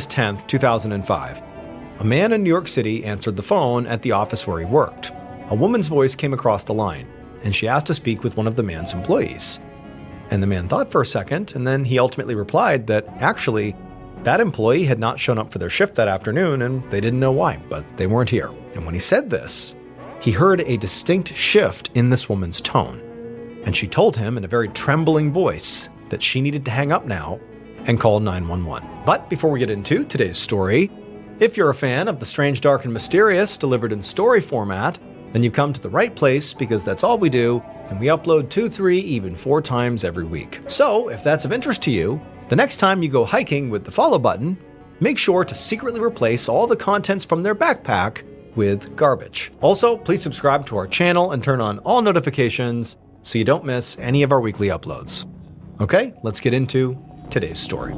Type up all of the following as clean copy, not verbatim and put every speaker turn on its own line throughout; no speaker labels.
10th, 2005. A man in New York City answered the phone at the office where he worked. A woman's voice came across the line, and she asked to speak with one of the man's employees. And the man thought for a second, and then he ultimately replied that actually, that employee had not shown up for their shift that afternoon, and they didn't know why, but they weren't here. And when he said this, he heard a distinct shift in this woman's tone. And she told him in a very trembling voice that she needed to hang up now and call 911. But before we get into today's story, if you're a fan of the strange, dark, and mysterious delivered in story format, then you've come to the right place because that's all we do, and we upload 2, 3, even 4 times every week. So if that's of interest to you, the next time you go hiking with the follow button, make sure to secretly replace all the contents from their backpack with garbage. Also, please subscribe to our channel and turn on all notifications so you don't miss any of our weekly uploads. Okay, let's get into today's story.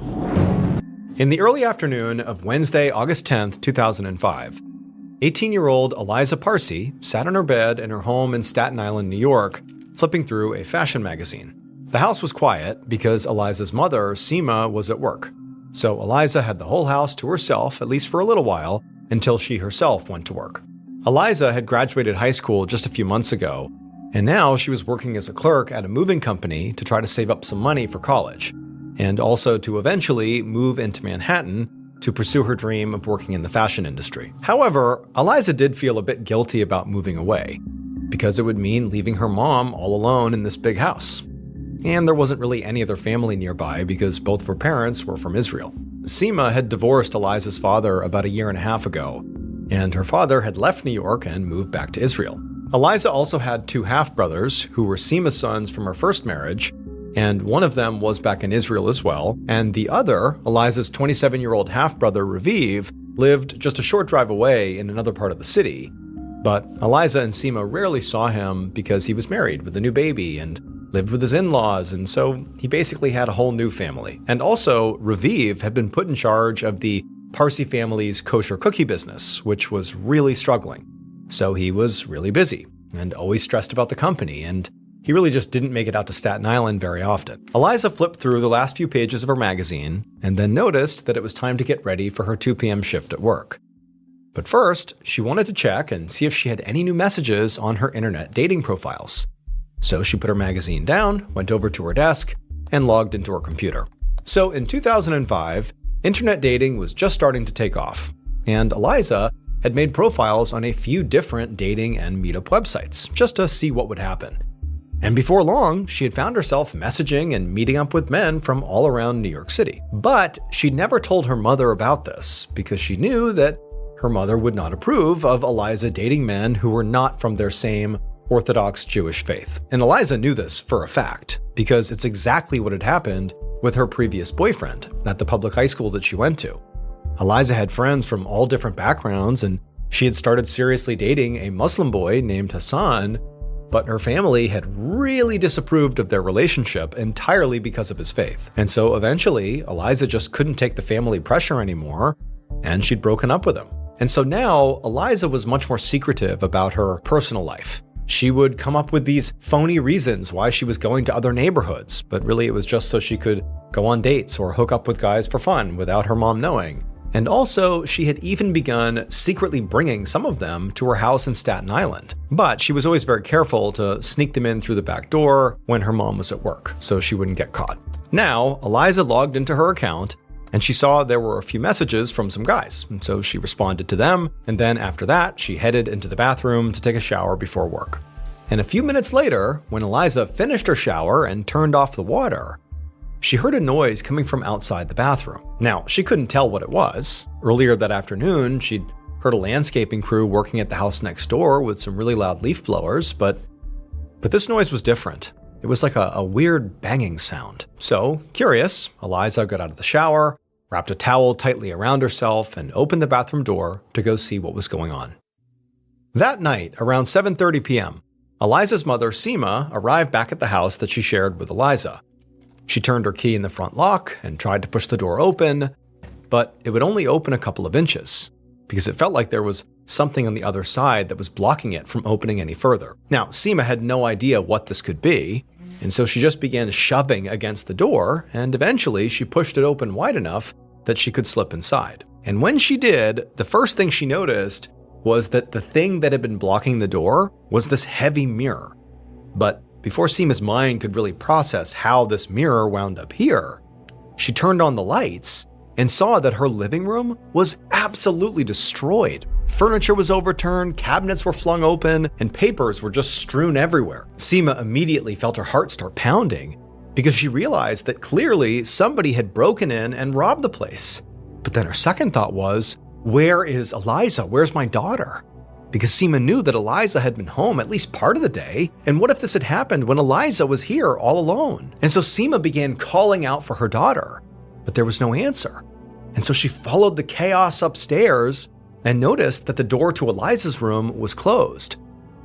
In the early afternoon of Wednesday, August 10th, 2005, 18-year-old Eliza Parsy sat in her bed in her home in Staten Island, New York, flipping through a fashion magazine. The house was quiet because Eliza's mother, Seema, was at work. So Eliza had the whole house to herself, at least for a little while, until she herself went to work. Eliza had graduated high school just a few months ago, and now she was working as a clerk at a moving company to try to save up some money for college, and also to eventually move into Manhattan to pursue her dream of working in the fashion industry. However, Eliza did feel a bit guilty about moving away, because it would mean leaving her mom all alone in this big house. And there wasn't really any other family nearby because both of her parents were from Israel. Seema had divorced Eliza's father about 1.5 years ago, and her father had left New York and moved back to Israel. Eliza also had 2 half-brothers who were Seema's sons from her first marriage, and one of them was back in Israel as well, and the other, Eliza's 27-year-old half-brother Raviv, lived just a short drive away in another part of the city. But Eliza and Seema rarely saw him because he was married with a new baby and lived with his in-laws, and so he basically had a whole new family. And also, Raviv had been put in charge of the Parsy family's kosher cookie business, which was really struggling. So he was really busy and always stressed about the company, and he really just didn't make it out to Staten Island very often. Eliza flipped through the last few pages of her magazine and then noticed that it was time to get ready for her 2 p.m. shift at work. But first, she wanted to check and see if she had any new messages on her internet dating profiles. So she put her magazine down, went over to her desk, and logged into her computer. So in 2005, internet dating was just starting to take off, and Eliza had made profiles on a few different dating and meetup websites just to see what would happen. And before long, she had found herself messaging and meeting up with men from all around New York City. But she'd never told her mother about this because she knew that her mother would not approve of Eliza dating men who were not from their same Orthodox Jewish faith. And Eliza knew this for a fact because it's exactly what had happened with her previous boyfriend at the public high school that she went to. Eliza had friends from all different backgrounds, and she had started seriously dating a Muslim boy named Hassan, but her family had really disapproved of their relationship entirely because of his faith. And so eventually, Eliza just couldn't take the family pressure anymore, and she'd broken up with him. And so now, Eliza was much more secretive about her personal life. She would come up with these phony reasons why she was going to other neighborhoods, but really it was just so she could go on dates or hook up with guys for fun without her mom knowing. And also, she had even begun secretly bringing some of them to her house in Staten Island. But she was always very careful to sneak them in through the back door when her mom was at work, so she wouldn't get caught. Now, Eliza logged into her account, and she saw there were a few messages from some guys, and so she responded to them, and then after that, she headed into the bathroom to take a shower before work. And a few minutes later, when Eliza finished her shower and turned off the water, she heard a noise coming from outside the bathroom. Now, she couldn't tell what it was. Earlier that afternoon, she'd heard a landscaping crew working at the house next door with some really loud leaf blowers, but this noise was different. It was like a weird banging sound. So, curious, Eliza got out of the shower, wrapped a towel tightly around herself, and opened the bathroom door to go see what was going on. That night, around 7:30 p.m., Eliza's mother, Seema, arrived back at the house that she shared with Eliza. She turned her key in the front lock and tried to push the door open, but it would only open a couple of inches because it felt like there was something on the other side that was blocking it from opening any further. Now, Seema had no idea what this could be, and so she just began shoving against the door, and eventually she pushed it open wide enough that she could slip inside. And when she did, the first thing she noticed was that the thing that had been blocking the door was this heavy mirror. But before Seema's mind could really process how this mirror wound up here, she turned on the lights and saw that her living room was absolutely destroyed. Furniture was overturned, cabinets were flung open, and papers were just strewn everywhere. Seema immediately felt her heart start pounding because she realized that clearly somebody had broken in and robbed the place. But then her second thought was, where is Eliza? Where's my daughter? Because Seema knew that Eliza had been home at least part of the day, and what if this had happened when Eliza was here all alone? And so Seema began calling out for her daughter, but there was no answer. And so she followed the chaos upstairs and noticed that the door to Eliza's room was closed.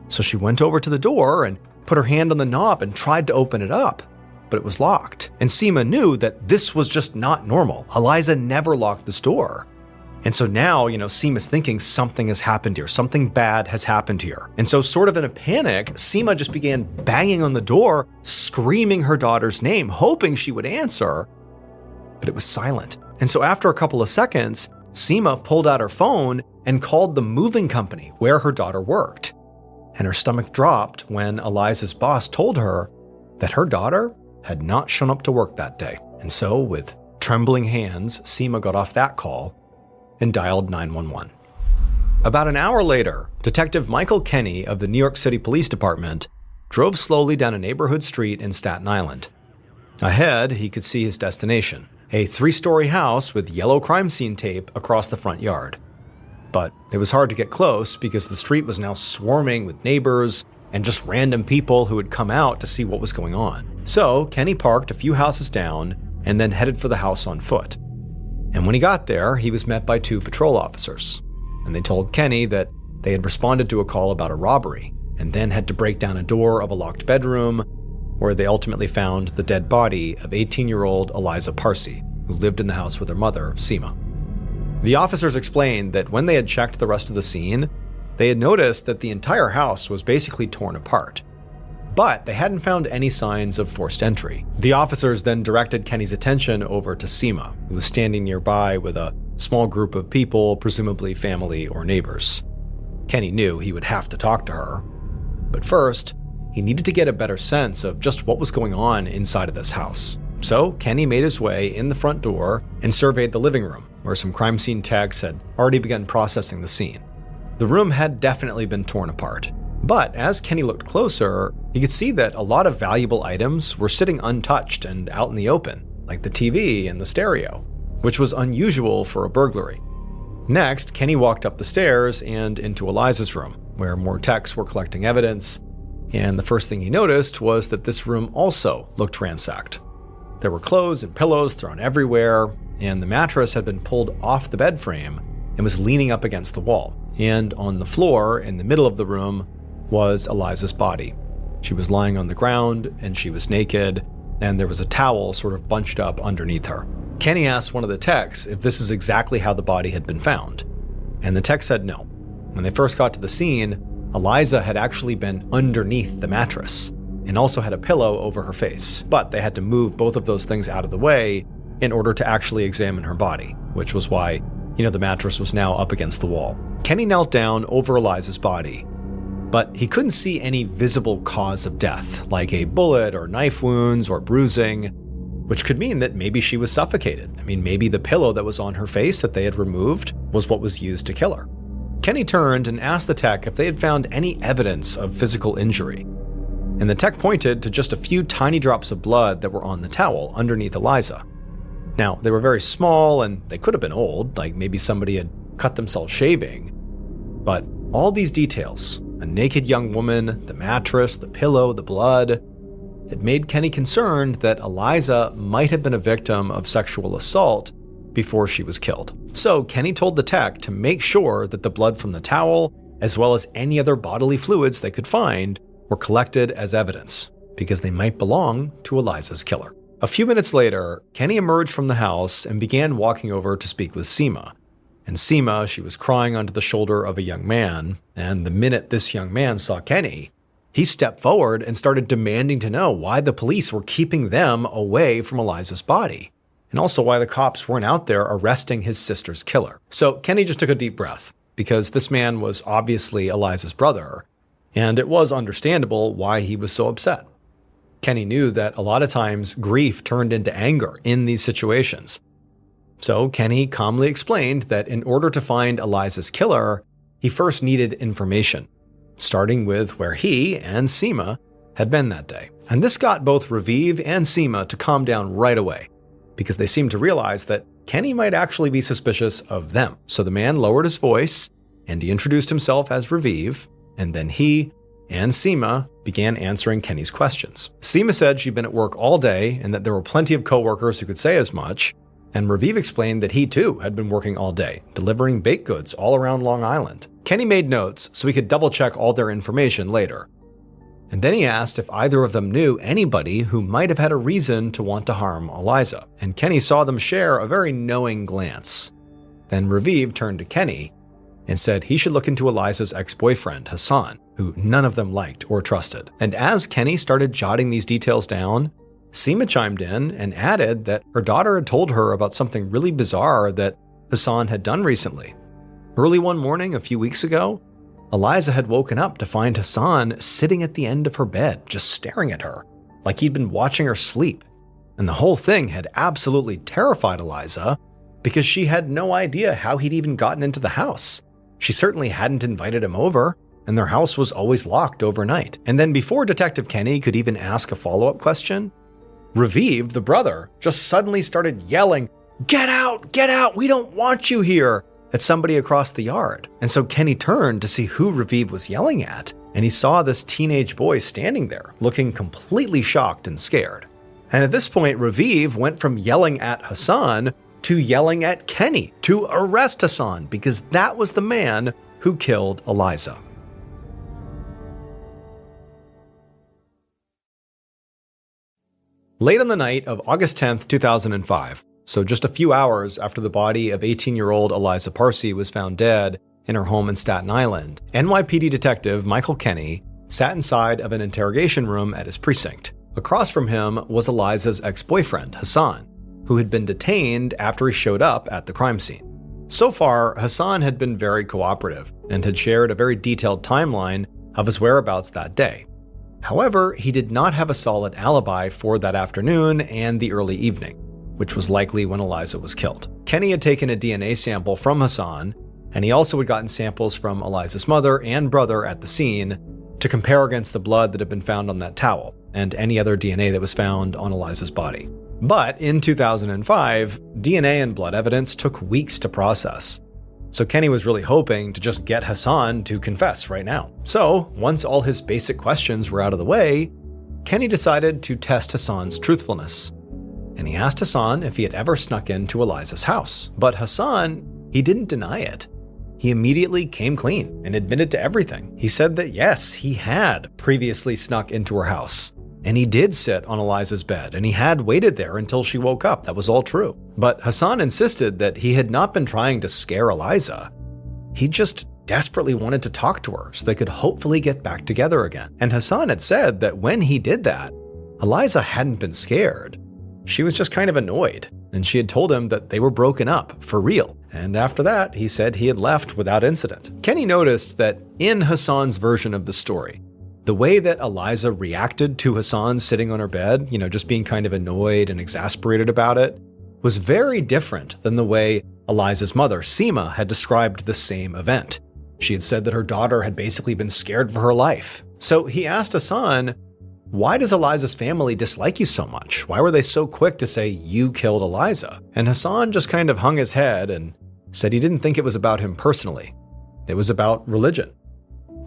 So she went over to the door and put her hand on the knob and tried to open it up, but it was locked. And Seema knew that this was just not normal. Eliza never locked this door. And so now, Seema's thinking something has happened here. Something bad has happened here. And so sort of in a panic, Seema just began banging on the door, screaming her daughter's name, hoping she would answer, but it was silent. And so after a couple of seconds, Seema pulled out her phone and called the moving company where her daughter worked. And her stomach dropped when Eliza's boss told her that her daughter had not shown up to work that day. And so with trembling hands, Seema got off that call and dialed 911. About an hour later, Detective Michael Kenny of the New York City Police Department drove slowly down a neighborhood street in Staten Island. Ahead, he could see his destination, a 3-story house with yellow crime scene tape across the front yard. But it was hard to get close because the street was now swarming with neighbors and just random people who had come out to see what was going on. So Kenny parked a few houses down and then headed for the house on foot. And when he got there, he was met by 2 patrol officers. And they told Kenny that they had responded to a call about a robbery and then had to break down a door of a locked bedroom where they ultimately found the dead body of 18-year-old Eliza Parsy, who lived in the house with her mother, Seema. The officers explained that when they had checked the rest of the scene, they had noticed that the entire house was basically torn apart. But they hadn't found any signs of forced entry. The officers then directed Kenny's attention over to Seema, who was standing nearby with a small group of people, presumably family or neighbors. Kenny knew he would have to talk to her. But first, he needed to get a better sense of just what was going on inside of this house. So Kenny made his way in the front door and surveyed the living room, where some crime scene techs had already begun processing the scene. The room had definitely been torn apart. But as Kenny looked closer, he could see that a lot of valuable items were sitting untouched and out in the open, like the TV and the stereo, which was unusual for a burglary. Next, Kenny walked up the stairs and into Eliza's room, where more techs were collecting evidence, and the first thing he noticed was that this room also looked ransacked. There were clothes and pillows thrown everywhere, and the mattress had been pulled off the bed frame and was leaning up against the wall. And on the floor in the middle of the room was Eliza's body. She was lying on the ground, and she was naked, and there was a towel sort of bunched up underneath her. Kenny asked one of the techs if this is exactly how the body had been found, and the tech said no. When they first got to the scene, Eliza had actually been underneath the mattress and also had a pillow over her face, but they had to move both of those things out of the way in order to actually examine her body, which was why, the mattress was now up against the wall. Kenny knelt down over Eliza's body, but he couldn't see any visible cause of death, like a bullet or knife wounds or bruising, which could mean that maybe she was suffocated. Maybe the pillow that was on her face that they had removed was what was used to kill her. Kenny turned and asked the tech if they had found any evidence of physical injury. And the tech pointed to just a few tiny drops of blood that were on the towel underneath Eliza. Now, they were very small and they could have been old, like maybe somebody had cut themselves shaving. But all these details, a naked young woman, the mattress, the pillow, the blood, it made Kenny concerned that Eliza might have been a victim of sexual assault before she was killed. So Kenny told the tech to make sure that the blood from the towel, as well as any other bodily fluids they could find, were collected as evidence, because they might belong to Eliza's killer. A few minutes later, Kenny emerged from the house and began walking over to speak with Seema. And Seema, she was crying onto the shoulder of a young man, and the minute this young man saw Kenny, he stepped forward and started demanding to know why the police were keeping them away from Eliza's body. and also why the cops weren't out there arresting his sister's killer. So Kenny just took a deep breath, because this man was obviously Eliza's brother, and it was understandable why he was so upset. Kenny knew that a lot of times grief turned into anger in these situations. So Kenny calmly explained that in order to find Eliza's killer, he first needed information, starting with where he and Seema had been that day. And this got both Raviv and Seema to calm down right away, because they seemed to realize that Kenny might actually be suspicious of them. So the man lowered his voice, and he introduced himself as Raviv, and then he and Seema began answering Kenny's questions. Seema said she'd been at work all day and that there were plenty of coworkers who could say as much, and Raviv explained that he too had been working all day, delivering baked goods all around Long Island. Kenny made notes so he could double-check all their information later. And then he asked if either of them knew anybody who might have had a reason to want to harm Eliza, and Kenny saw them share a very knowing glance. Then Raviv turned to Kenny and said he should look into Eliza's ex-boyfriend, Hassan, who none of them liked or trusted. And as Kenny started jotting these details down, Seema chimed in and added that her daughter had told her about something really bizarre that Hassan had done recently. Early one morning a few weeks ago, Eliza had woken up to find Hassan sitting at the end of her bed, just staring at her, like he'd been watching her sleep. And the whole thing had absolutely terrified Eliza because she had no idea how he'd even gotten into the house. She certainly hadn't invited him over, and their house was always locked overnight. And then before Detective Kenny could even ask a follow-up question, Raviv, the brother, just suddenly started yelling, "Get out, we don't want you here," at somebody across the yard. And so Kenny turned to see who Raviv was yelling at, and he saw this teenage boy standing there, looking completely shocked and scared. And at this point, Raviv went from yelling at Hassan to yelling at Kenny to arrest Hassan, because that was the man who killed Eliza. Late on the night of August 10th, 2005, so just a few hours after the body of 18-year-old Eliza Parsy was found dead in her home in Staten Island, NYPD detective Michael Kenny sat inside of an interrogation room at his precinct. Across from him was Eliza's ex-boyfriend, Hassan, who had been detained after he showed up at the crime scene. So far, Hassan had been very cooperative and had shared a very detailed timeline of his whereabouts that day. However, he did not have a solid alibi for that afternoon and the early evening, which was likely when Eliza was killed. Kenny had taken a DNA sample from Hassan, and he also had gotten samples from Eliza's mother and brother at the scene to compare against the blood that had been found on that towel and any other DNA that was found on Eliza's body. But in 2005, DNA and blood evidence took weeks to process. So Kenny was really hoping to just get Hassan to confess right now. So once all his basic questions were out of the way, Kenny decided to test Hassan's truthfulness. And he asked Hassan if he had ever snuck into Eliza's house. But Hassan, he didn't deny it. He immediately came clean and admitted to everything. He said that yes, he had previously snuck into her house. And he did sit on Eliza's bed, and he had waited there until she woke up. That was all true. But Hassan insisted that he had not been trying to scare Eliza. He just desperately wanted to talk to her so they could hopefully get back together again. And Hassan had said that when he did that, Eliza hadn't been scared. She was just kind of annoyed, and she had told him that they were broken up for real. And after that, he said he had left without incident. Kenny noticed that in Hassan's version of the story, the way that Eliza reacted to Hassan sitting on her bed, just being kind of annoyed and exasperated about it, was very different than the way Eliza's mother, Seema, had described the same event. She had said that her daughter had basically been scared for her life. So he asked Hassan, "Why does Eliza's family dislike you so much? Why were they so quick to say you killed Eliza?" And Hassan just kind of hung his head and said he didn't think it was about him personally. It was about religion.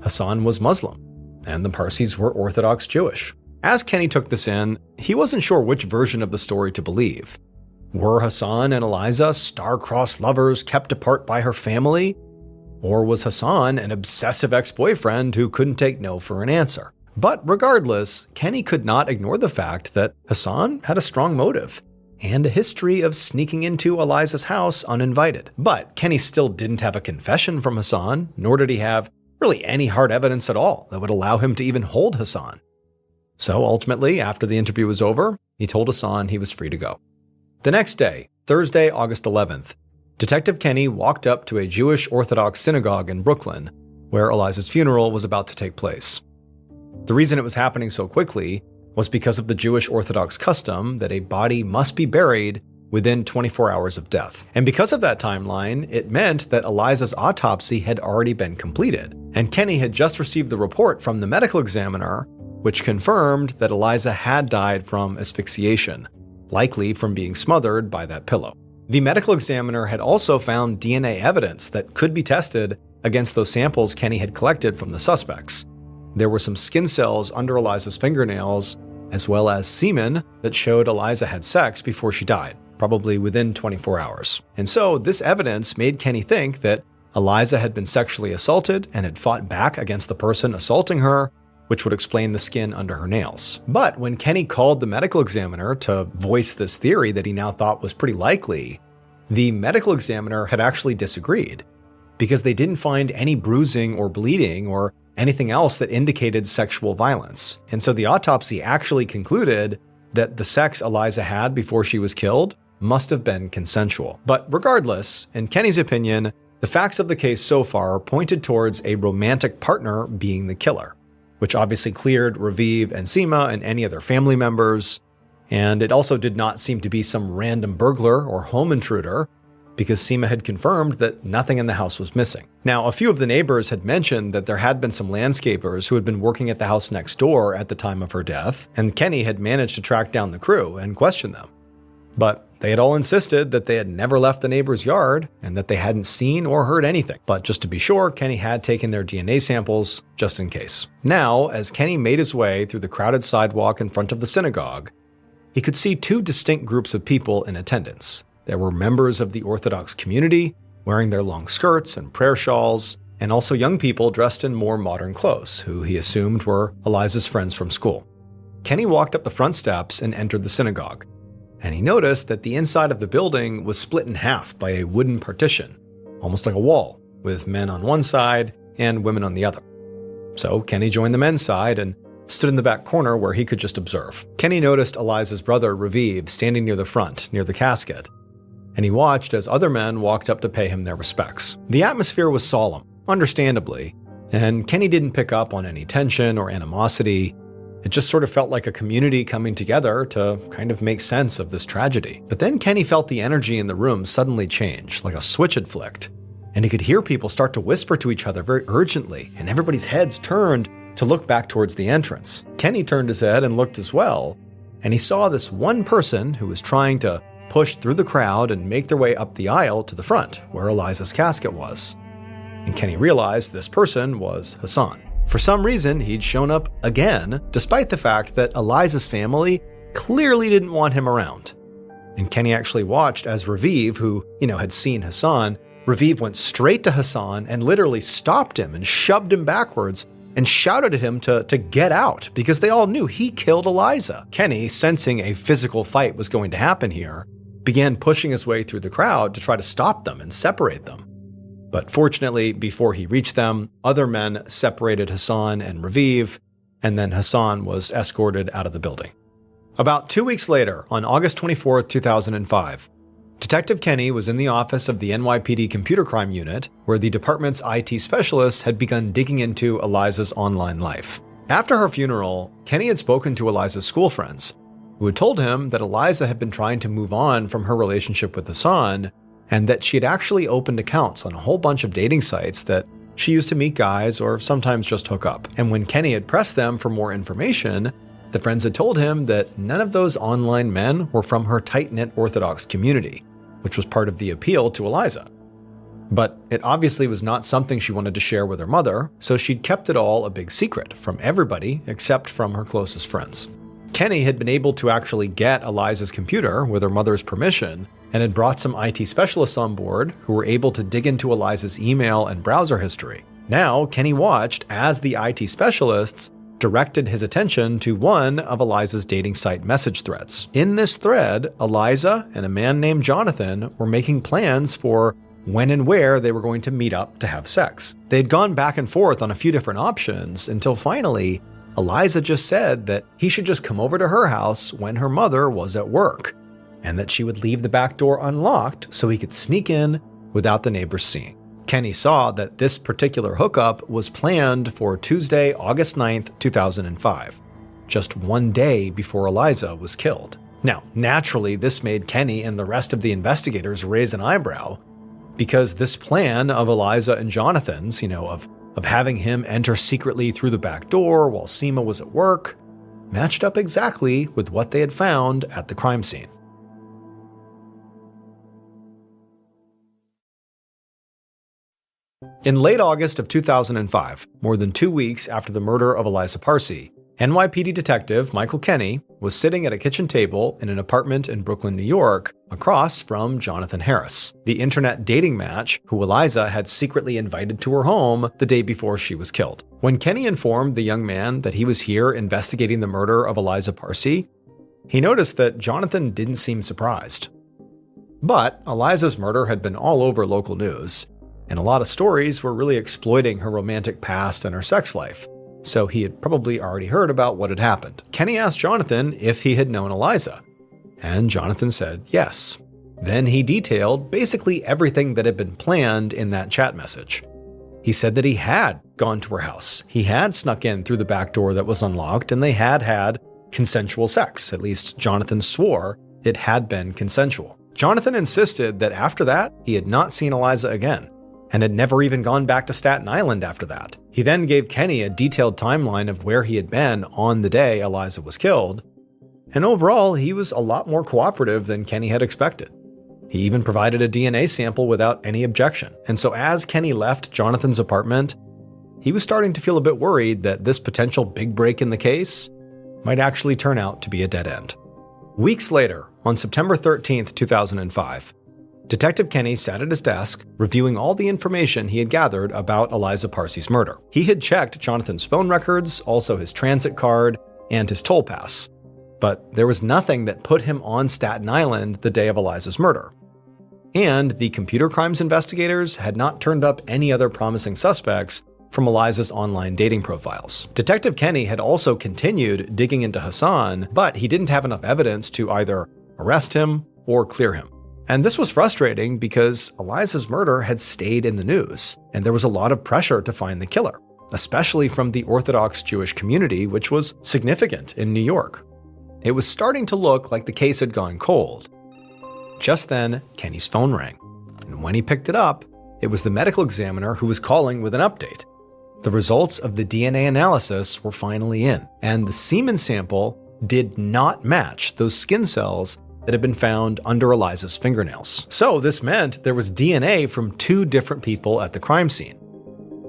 Hassan was Muslim, and the Parsys were Orthodox Jewish. As Kenny took this in, he wasn't sure which version of the story to believe. Were Hassan and Eliza star-crossed lovers kept apart by her family? Or was Hassan an obsessive ex-boyfriend who couldn't take no for an answer? But regardless, Kenny could not ignore the fact that Hassan had a strong motive and a history of sneaking into Eliza's house uninvited. But Kenny still didn't have a confession from Hassan, nor did he have really any hard evidence at all that would allow him to even hold Hassan. So ultimately, after the interview was over, he told Hassan he was free to go. The next day, Thursday, August 11th, Detective Kenny walked up to a Jewish Orthodox synagogue in Brooklyn, where Eliza's funeral was about to take place. The reason it was happening so quickly was because of the Jewish Orthodox custom that a body must be buried within 24 hours of death. And because of that timeline, it meant that Eliza's autopsy had already been completed, and Kenny had just received the report from the medical examiner, which confirmed that Eliza had died from asphyxiation, likely from being smothered by that pillow. The medical examiner had also found DNA evidence that could be tested against those samples Kenny had collected from the suspects. There were some skin cells under Eliza's fingernails, as well as semen that showed Eliza had sex before she died, probably within 24 hours. And so this evidence made Kenny think that Eliza had been sexually assaulted and had fought back against the person assaulting her, which would explain the skin under her nails. But when Kenny called the medical examiner to voice this theory that he now thought was pretty likely, the medical examiner had actually disagreed, because they didn't find any bruising or bleeding or anything else that indicated sexual violence. And so the autopsy actually concluded that the sex Eliza had before she was killed must have been consensual. But regardless, in Kenny's opinion, the facts of the case so far pointed towards a romantic partner being the killer, which obviously cleared Raviv and Seema and any other family members. And it also did not seem to be some random burglar or home intruder, because Seema had confirmed that nothing in the house was missing. Now, a few of the neighbors had mentioned that there had been some landscapers who had been working at the house next door at the time of her death, and Kenny had managed to track down the crew and question them. But they had all insisted that they had never left the neighbor's yard and that they hadn't seen or heard anything. But just to be sure, Kenny had taken their DNA samples just in case. Now, as Kenny made his way through the crowded sidewalk in front of the synagogue, he could see two distinct groups of people in attendance. There were members of the Orthodox community wearing their long skirts and prayer shawls, and also young people dressed in more modern clothes, who he assumed were Eliza's friends from school. Kenny walked up the front steps and entered the synagogue, and he noticed that the inside of the building was split in half by a wooden partition, almost like a wall, with men on one side and women on the other. So Kenny joined the men's side and stood in the back corner where he could just observe. Kenny noticed Eliza's brother, Raviv, standing near the front, near the casket, and he watched as other men walked up to pay him their respects. The atmosphere was solemn, understandably, and Kenny didn't pick up on any tension or animosity. It just sort of felt like a community coming together to kind of make sense of this tragedy. But then Kenny felt the energy in the room suddenly change, like a switch had flicked, and he could hear people start to whisper to each other very urgently, and everybody's heads turned to look back towards the entrance. Kenny turned his head and looked as well, and he saw this one person who was trying to push through the crowd and make their way up the aisle to the front, where Eliza's casket was. And Kenny realized this person was Hassan. For some reason, he'd shown up again, despite the fact that Eliza's family clearly didn't want him around. And Kenny actually watched as Raviv, who, had seen Hassan, Raviv went straight to Hassan and literally stopped him and shoved him backwards and shouted at him to get out, because they all knew he killed Eliza. Kenny, sensing a physical fight was going to happen here, began pushing his way through the crowd to try to stop them and separate them. But fortunately, before he reached them, other men separated Hassan and Raviv, and then Hassan was escorted out of the building. About 2 weeks later, on August 24, 2005, Detective Kenny was in the office of the NYPD Computer Crime Unit, where the department's IT specialists had begun digging into Eliza's online life. After her funeral, Kenny had spoken to Eliza's school friends, who had told him that Eliza had been trying to move on from her relationship with Hassan, and that she had actually opened accounts on a whole bunch of dating sites that she used to meet guys or sometimes just hook up. And when Kenny had pressed them for more information, the friends had told him that none of those online men were from her tight-knit Orthodox community, which was part of the appeal to Eliza. But it obviously was not something she wanted to share with her mother, so she'd kept it all a big secret from everybody except from her closest friends. Kenny had been able to actually get Eliza's computer with her mother's permission, and had brought some IT specialists on board who were able to dig into Eliza's email and browser history. Now, Kenny watched as the IT specialists directed his attention to one of Eliza's dating site message threads. In this thread, Eliza and a man named Jonathan were making plans for when and where they were going to meet up to have sex. They'd gone back and forth on a few different options until finally, Eliza just said that he should just come over to her house when her mother was at work. and that she would leave the back door unlocked so he could sneak in without the neighbors seeing. Kenny saw that this particular hookup was planned for Tuesday, August 9th, 2005, just one day before Eliza was killed. Now, naturally, this made Kenny and the rest of the investigators raise an eyebrow, because this plan of Eliza and Jonathan's, of having him enter secretly through the back door while Seema was at work, matched up exactly with what they had found at the crime scene. In late August of 2005, more than 2 weeks after the murder of Eliza Parsy, NYPD detective Michael Kenny was sitting at a kitchen table in an apartment in Brooklyn, New York, across from Jonathan Harris, the internet dating match who Eliza had secretly invited to her home the day before she was killed. When Kenny informed the young man that he was here investigating the murder of Eliza Parsy, he noticed that Jonathan didn't seem surprised. But Eliza's murder had been all over local news, and a lot of stories were really exploiting her romantic past and her sex life, so he had probably already heard about what had happened. Kenny asked Jonathan if he had known Eliza, and Jonathan said yes. Then he detailed basically everything that had been planned in that chat message. He said that he had gone to her house, he had snuck in through the back door that was unlocked, and they had had consensual sex. At least Jonathan swore it had been consensual. Jonathan insisted that after that, he had not seen Eliza again, and had never even gone back to Staten Island after that. He then gave Kenny a detailed timeline of where he had been on the day Eliza was killed, and overall, he was a lot more cooperative than Kenny had expected. He even provided a DNA sample without any objection. And so as Kenny left Jonathan's apartment, he was starting to feel a bit worried that this potential big break in the case might actually turn out to be a dead end. Weeks later, on September 13th, 2005, Detective Kenny sat at his desk, reviewing all the information he had gathered about Eliza Parsy's murder. He had checked Jonathan's phone records, also his transit card, and his toll pass. But there was nothing that put him on Staten Island the day of Eliza's murder. And the computer crimes investigators had not turned up any other promising suspects from Eliza's online dating profiles. Detective Kenny had also continued digging into Hassan, but he didn't have enough evidence to either arrest him or clear him. And this was frustrating because Eliza's murder had stayed in the news, and there was a lot of pressure to find the killer, especially from the Orthodox Jewish community, which was significant in New York. It was starting to look like the case had gone cold. Just then, Kenny's phone rang, and when he picked it up, it was the medical examiner who was calling with an update. The results of the DNA analysis were finally in, and the semen sample did not match those skin cells that had been found under Eliza's fingernails. So this meant there was DNA from 2 different people at the crime scene.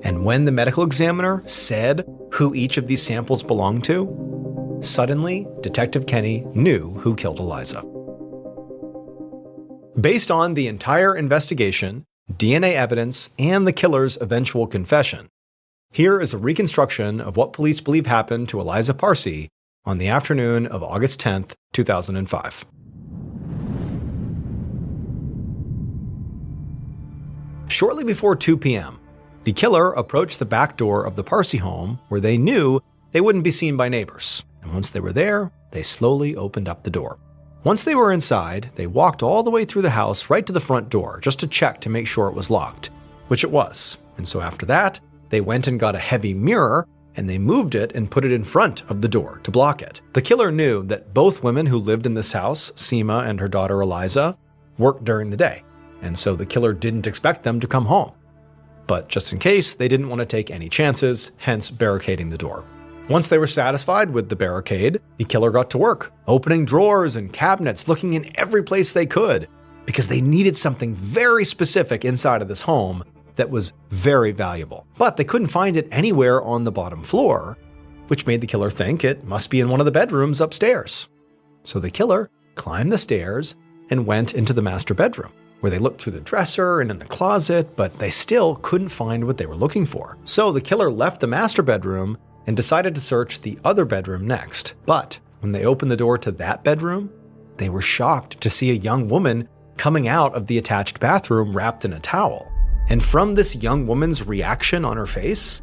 And when the medical examiner said who each of these samples belonged to, suddenly Detective Kenny knew who killed Eliza. Based on the entire investigation, DNA evidence, and the killer's eventual confession, here is a reconstruction of what police believe happened to Eliza Parsy on the afternoon of August 10th, 2005. Shortly before 2 p.m., the killer approached the back door of the Parsy home where they knew they wouldn't be seen by neighbors. And once they were there, they slowly opened up the door. Once they were inside, they walked all the way through the house right to the front door just to check to make sure it was locked, which it was. And so after that, they went and got a heavy mirror and they moved it and put it in front of the door to block it. The killer knew that both women who lived in this house, Seema and her daughter Eliza, worked during the day. And so the killer didn't expect them to come home. But just in case, they didn't want to take any chances, hence barricading the door. Once they were satisfied with the barricade, the killer got to work, opening drawers and cabinets, looking in every place they could, because they needed something very specific inside of this home that was very valuable. But they couldn't find it anywhere on the bottom floor, which made the killer think it must be in one of the bedrooms upstairs. So the killer climbed the stairs and went into the master bedroom, where they looked through the dresser and in the closet, but they still couldn't find what they were looking for. So the killer left the master bedroom and decided to search the other bedroom next. But when they opened the door to that bedroom, they were shocked to see a young woman coming out of the attached bathroom wrapped in a towel. And from this young woman's reaction on her face,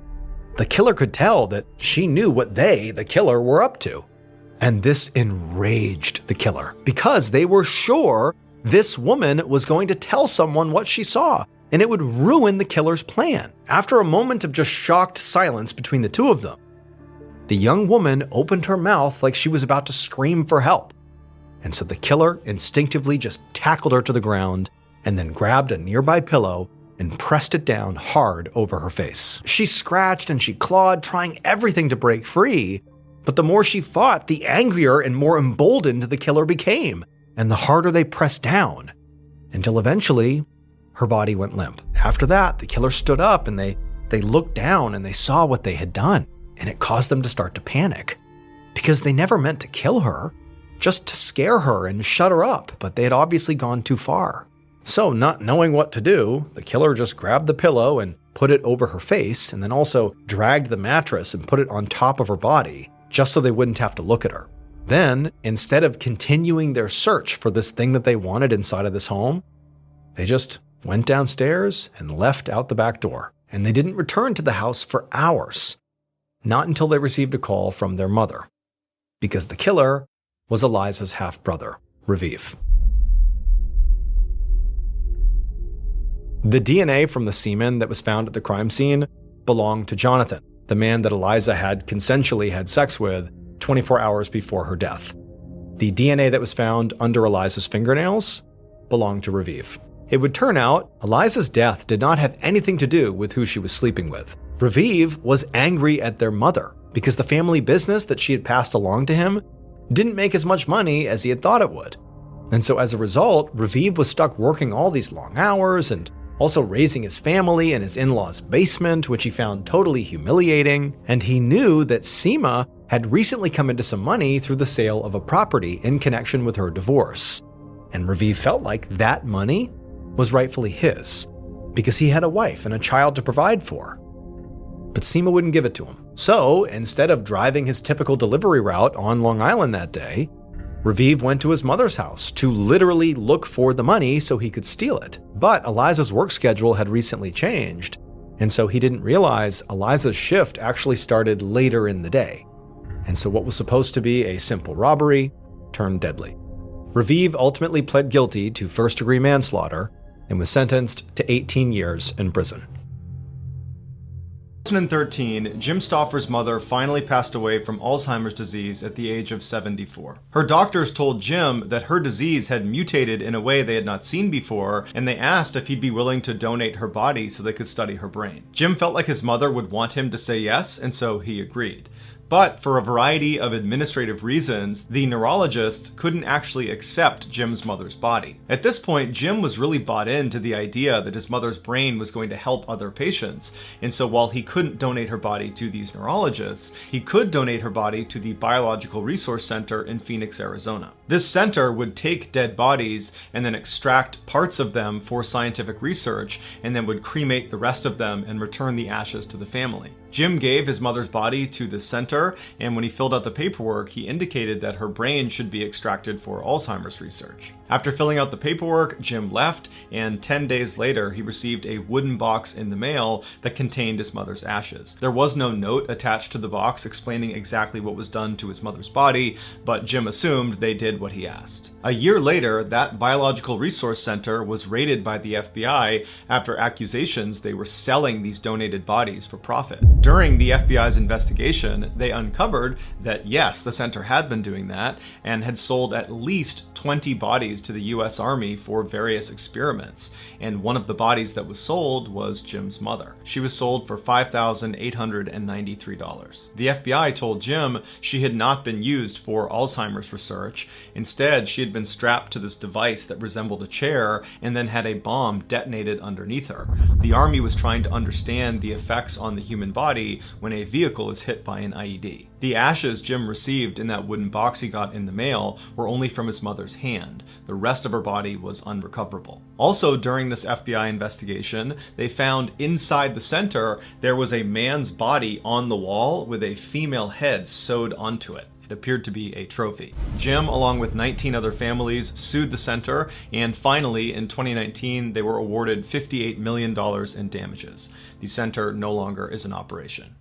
the killer could tell that she knew what they, the killer, were up to. And this enraged the killer because they were sure this woman was going to tell someone what she saw, and it would ruin the killer's plan. After a moment of just shocked silence between the two of them, the young woman opened her mouth like she was about to scream for help. And so the killer instinctively just tackled her to the ground and then grabbed a nearby pillow and pressed it down hard over her face. She scratched and she clawed, trying everything to break free, but the more she fought, the angrier and more emboldened the killer became, and the harder they pressed down, until eventually her body went limp. After that, the killer stood up and they looked down and they saw what they had done, and it caused them to start to panic, because they never meant to kill her, just to scare her and shut her up, but they had obviously gone too far. So, not knowing what to do, the killer just grabbed the pillow and put it over her face, and then also dragged the mattress and put it on top of her body, just so they wouldn't have to look at her. Then, instead of continuing their search for this thing that they wanted inside of this home, they just went downstairs and left out the back door. And they didn't return to the house for hours, not until they received a call from their mother, because the killer was Eliza's half-brother, Raviv. The DNA from the semen that was found at the crime scene belonged to Jonathan, the man that Eliza had consensually had sex with 24 hours before her death. The DNA that was found under Eliza's fingernails belonged to Raviv. It would turn out Eliza's death did not have anything to do with who she was sleeping with. Raviv was angry at their mother because the family business that she had passed along to him didn't make as much money as he had thought it would. And so as a result, Raviv was stuck working all these long hours and also raising his family in his in-laws' basement, which he found totally humiliating. And he knew that Seema had recently come into some money through the sale of a property in connection with her divorce. And Raviv felt like that money was rightfully his, because he had a wife and a child to provide for. But Seema wouldn't give it to him. So instead of driving his typical delivery route on Long Island that day, Raviv went to his mother's house to literally look for the money so he could steal it. But Eliza's work schedule had recently changed, and so he didn't realize Eliza's shift actually started later in the day. And so what was supposed to be a simple robbery turned deadly. Raviv ultimately pled guilty to first-degree manslaughter and was sentenced to 18 years in prison. In 2013, Jim Stauffer's mother finally passed away from Alzheimer's disease at the age of 74. Her doctors told Jim that her disease had mutated in a way they had not seen before, and they asked if he'd be willing to donate her body so they could study her brain. Jim felt like his mother would want him to say yes, and so he agreed. But for a variety of administrative reasons, the neurologists couldn't actually accept Jim's mother's body. At this point, Jim was really bought into the idea that his mother's brain was going to help other patients, and so while he couldn't donate her body to these neurologists, he could donate her body to the Biological Resource Center in Phoenix, Arizona. This center would take dead bodies and then extract parts of them for scientific research, and then would cremate the rest of them and return the ashes to the family. Jim gave his mother's body to the center, and when he filled out the paperwork, he indicated that her brain should be extracted for Alzheimer's research. After filling out the paperwork, Jim left, and 10 days later, he received a wooden box in the mail that contained his mother's ashes. There was no note attached to the box explaining exactly what was done to his mother's body, but Jim assumed they did what he asked. A year later, that Biological Resource Center was raided by the FBI after accusations they were selling these donated bodies for profit. During the FBI's investigation, they uncovered that yes, the center had been doing that and had sold at least 20 bodies to the US Army for various experiments, and one of the bodies that was sold was Jim's mother. She was sold for $5,893. The FBI told Jim she had not been used for Alzheimer's research. Instead, she had been strapped to this device that resembled a chair and then had a bomb detonated underneath her. The Army was trying to understand the effects on the human body when a vehicle is hit by an IED. The ashes Jim received in that wooden box he got in the mail were only from his mother's hand. The rest of her body was unrecoverable. Also, during this FBI investigation, they found inside the center there was a man's body on the wall with a female head sewed onto it. It appeared to be a trophy. Jim, along with 19 other families, sued the center, and finally, in 2019, they were awarded $58 million in damages. The center no longer is in operation.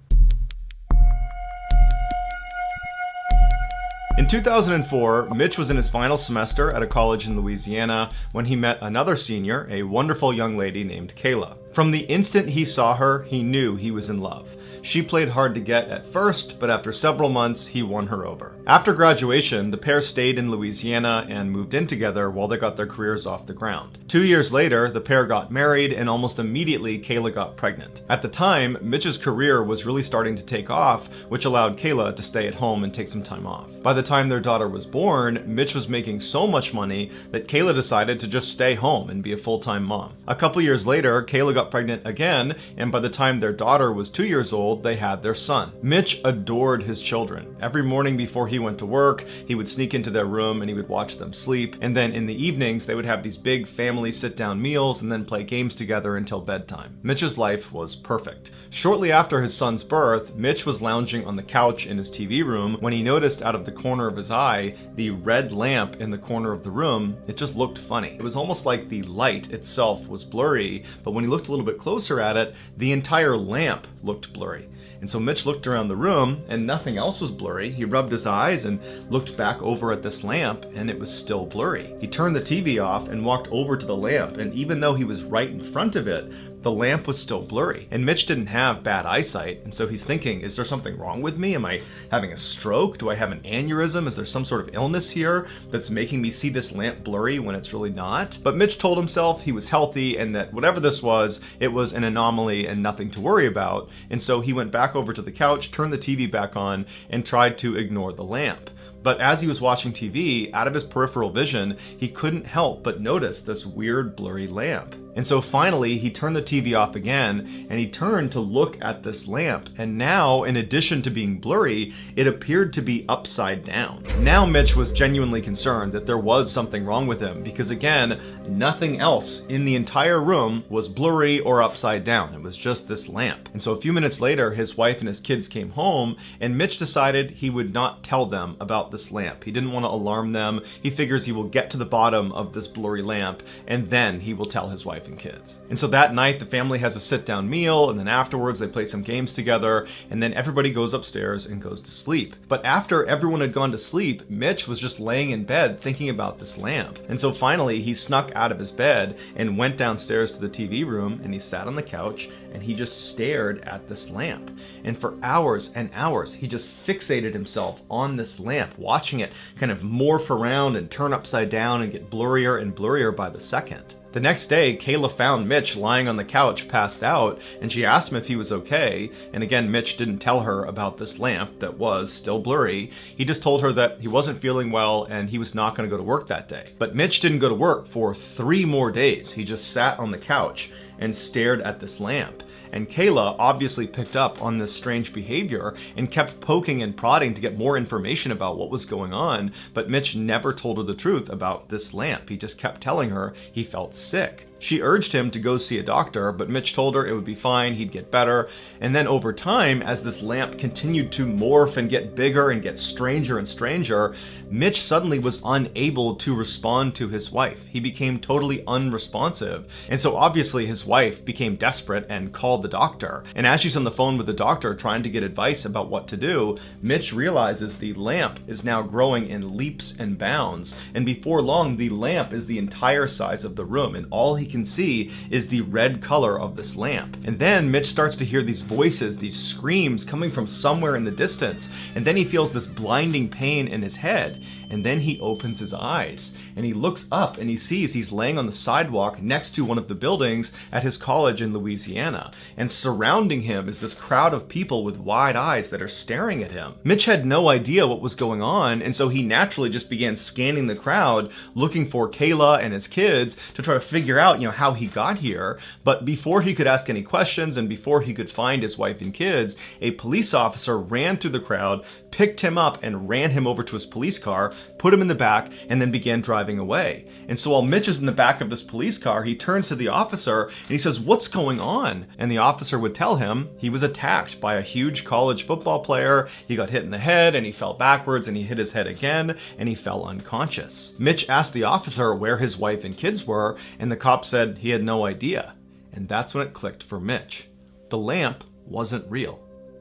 In
In 2004, Mitch was in his final semester at a college in Louisiana when he met another senior, a wonderful young lady named Kayla. From the instant he saw her, he knew he was in love. She played hard to get at first, but after several months, he won her over. After graduation, the pair stayed in Louisiana and moved in together while they got their careers off the ground. 2 years later, the pair got married, and almost immediately, Kayla got pregnant. At the time, Mitch's career was really starting to take off, which allowed Kayla to stay at home and take some time off. By the time their daughter was born, Mitch was making so much money that Kayla decided to just stay home and be a full-time mom. A couple years later, Kayla got pregnant again, and by the time their daughter was 2 years old, they had their son. Mitch adored his children. Every morning before he went to work, he would sneak into their room and he would watch them sleep, and then in the evenings they would have these big family sit-down meals and then play games together until bedtime. Mitch's life was perfect. Shortly after his son's birth, Mitch was lounging on the couch in his TV room when he noticed out of the corner of his eye the red lamp in the corner of the room. It just looked funny. It was almost like the light itself was blurry, but when he looked a little bit closer at it, the entire lamp looked blurry. And so Mitch looked around the room and nothing else was blurry. He rubbed his eyes and looked back over at this lamp and it was still blurry. He turned the TV off and walked over to the lamp, and even though he was right in front of it, the lamp was still blurry. And Mitch didn't have bad eyesight, and so he's thinking, is there something wrong with me? Am I having a stroke? Do I have an aneurysm? Is there some sort of illness here that's making me see this lamp blurry when it's really not? But Mitch told himself he was healthy and that whatever this was, it was an anomaly and nothing to worry about. And so he went back over to the couch, turned the TV back on, and tried to ignore the lamp. But as he was watching TV, out of his peripheral vision, he couldn't help but notice this weird blurry lamp. And so finally, he turned the TV off again, and he turned to look at this lamp. And now, in addition to being blurry, it appeared to be upside down. Now Mitch was genuinely concerned that there was something wrong with him, because again, nothing else in the entire room was blurry or upside down. It was just this lamp. And so a few minutes later, his wife and his kids came home, and Mitch decided he would not tell them about this lamp. He didn't want to alarm them. He figures he will get to the bottom of this blurry lamp, and then he will tell his wife and kids. And so that night, the family has a sit-down meal, and then afterwards they play some games together, and then everybody goes upstairs and goes to sleep. But after everyone had gone to sleep, Mitch was just laying in bed thinking about this lamp. And so finally, he snuck out of his bed and went downstairs to the TV room, and he sat on the couch, and he just stared at this lamp. And for hours and hours, he just fixated himself on this lamp, watching it kind of morph around and turn upside down and get blurrier and blurrier by the second. The next day, Kayla found Mitch lying on the couch, passed out, and she asked him if he was okay. And again, Mitch didn't tell her about this lamp that was still blurry. He just told her that he wasn't feeling well and he was not going to go to work that day. But Mitch didn't go to work for 3 more days. He just sat on the couch and stared at this lamp. And Kayla obviously picked up on this strange behavior and kept poking and prodding to get more information about what was going on, but Mitch never told her the truth about this lamp. He just kept telling her he felt sick. She urged him to go see a doctor, but Mitch told her it would be fine, he'd get better. And then over time, as this lamp continued to morph and get bigger and get stranger and stranger, Mitch suddenly was unable to respond to his wife. He became totally unresponsive. And so obviously his wife became desperate and called the doctor. And as she's on the phone with the doctor trying to get advice about what to do, Mitch realizes the lamp is now growing in leaps and bounds. And before long, the lamp is the entire size of the room, and all he can see is the red color of this lamp. And then Mitch starts to hear these voices, these screams coming from somewhere in the distance, and then he feels this blinding pain in his head. And then he opens his eyes and he looks up and he sees he's laying on the sidewalk next to one of the buildings at his college in Louisiana, and surrounding him is this crowd of people with wide eyes that are staring at him. Mitch had no idea what was going on, and so he naturally just began scanning the crowd looking for Kayla and his kids to try to figure out how he got here. But before he could ask any questions and before he could find his wife and kids, a police officer ran through the crowd, picked him up and ran him over to his police car, put him in the back, and then began driving away. And so while Mitch is in the back of this police car, he turns to the officer and he says, "What's going on?" And the officer would tell him he was attacked by a huge college football player. He got hit in the head and he fell backwards and he hit his head again and he fell unconscious. Mitch asked the officer where his wife and kids were, and the cop said he had no idea. And that's when it clicked for Mitch. The lamp wasn't real.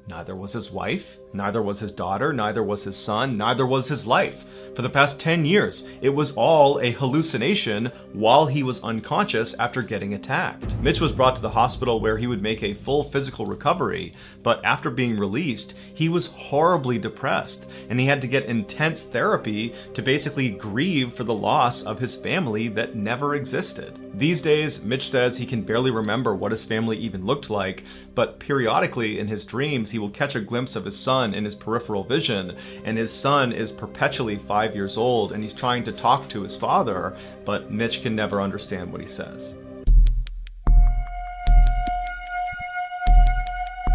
Neither was his wife, Neither was his daughter, neither was his son, neither was his life. For the past 10 years, it was all a hallucination while he was unconscious after getting attacked. Mitch was brought to the hospital where he would make a full physical recovery, but after being released, he was horribly depressed, and he had to get intense therapy to basically grieve for the loss of his family that never existed. These days, Mitch says he can barely remember what his family even looked like, but periodically in his dreams, he will catch a glimpse of his son in his peripheral vision, and his son is perpetually 5 years old, and he's trying to talk to his father, but Mitch can never understand what he says.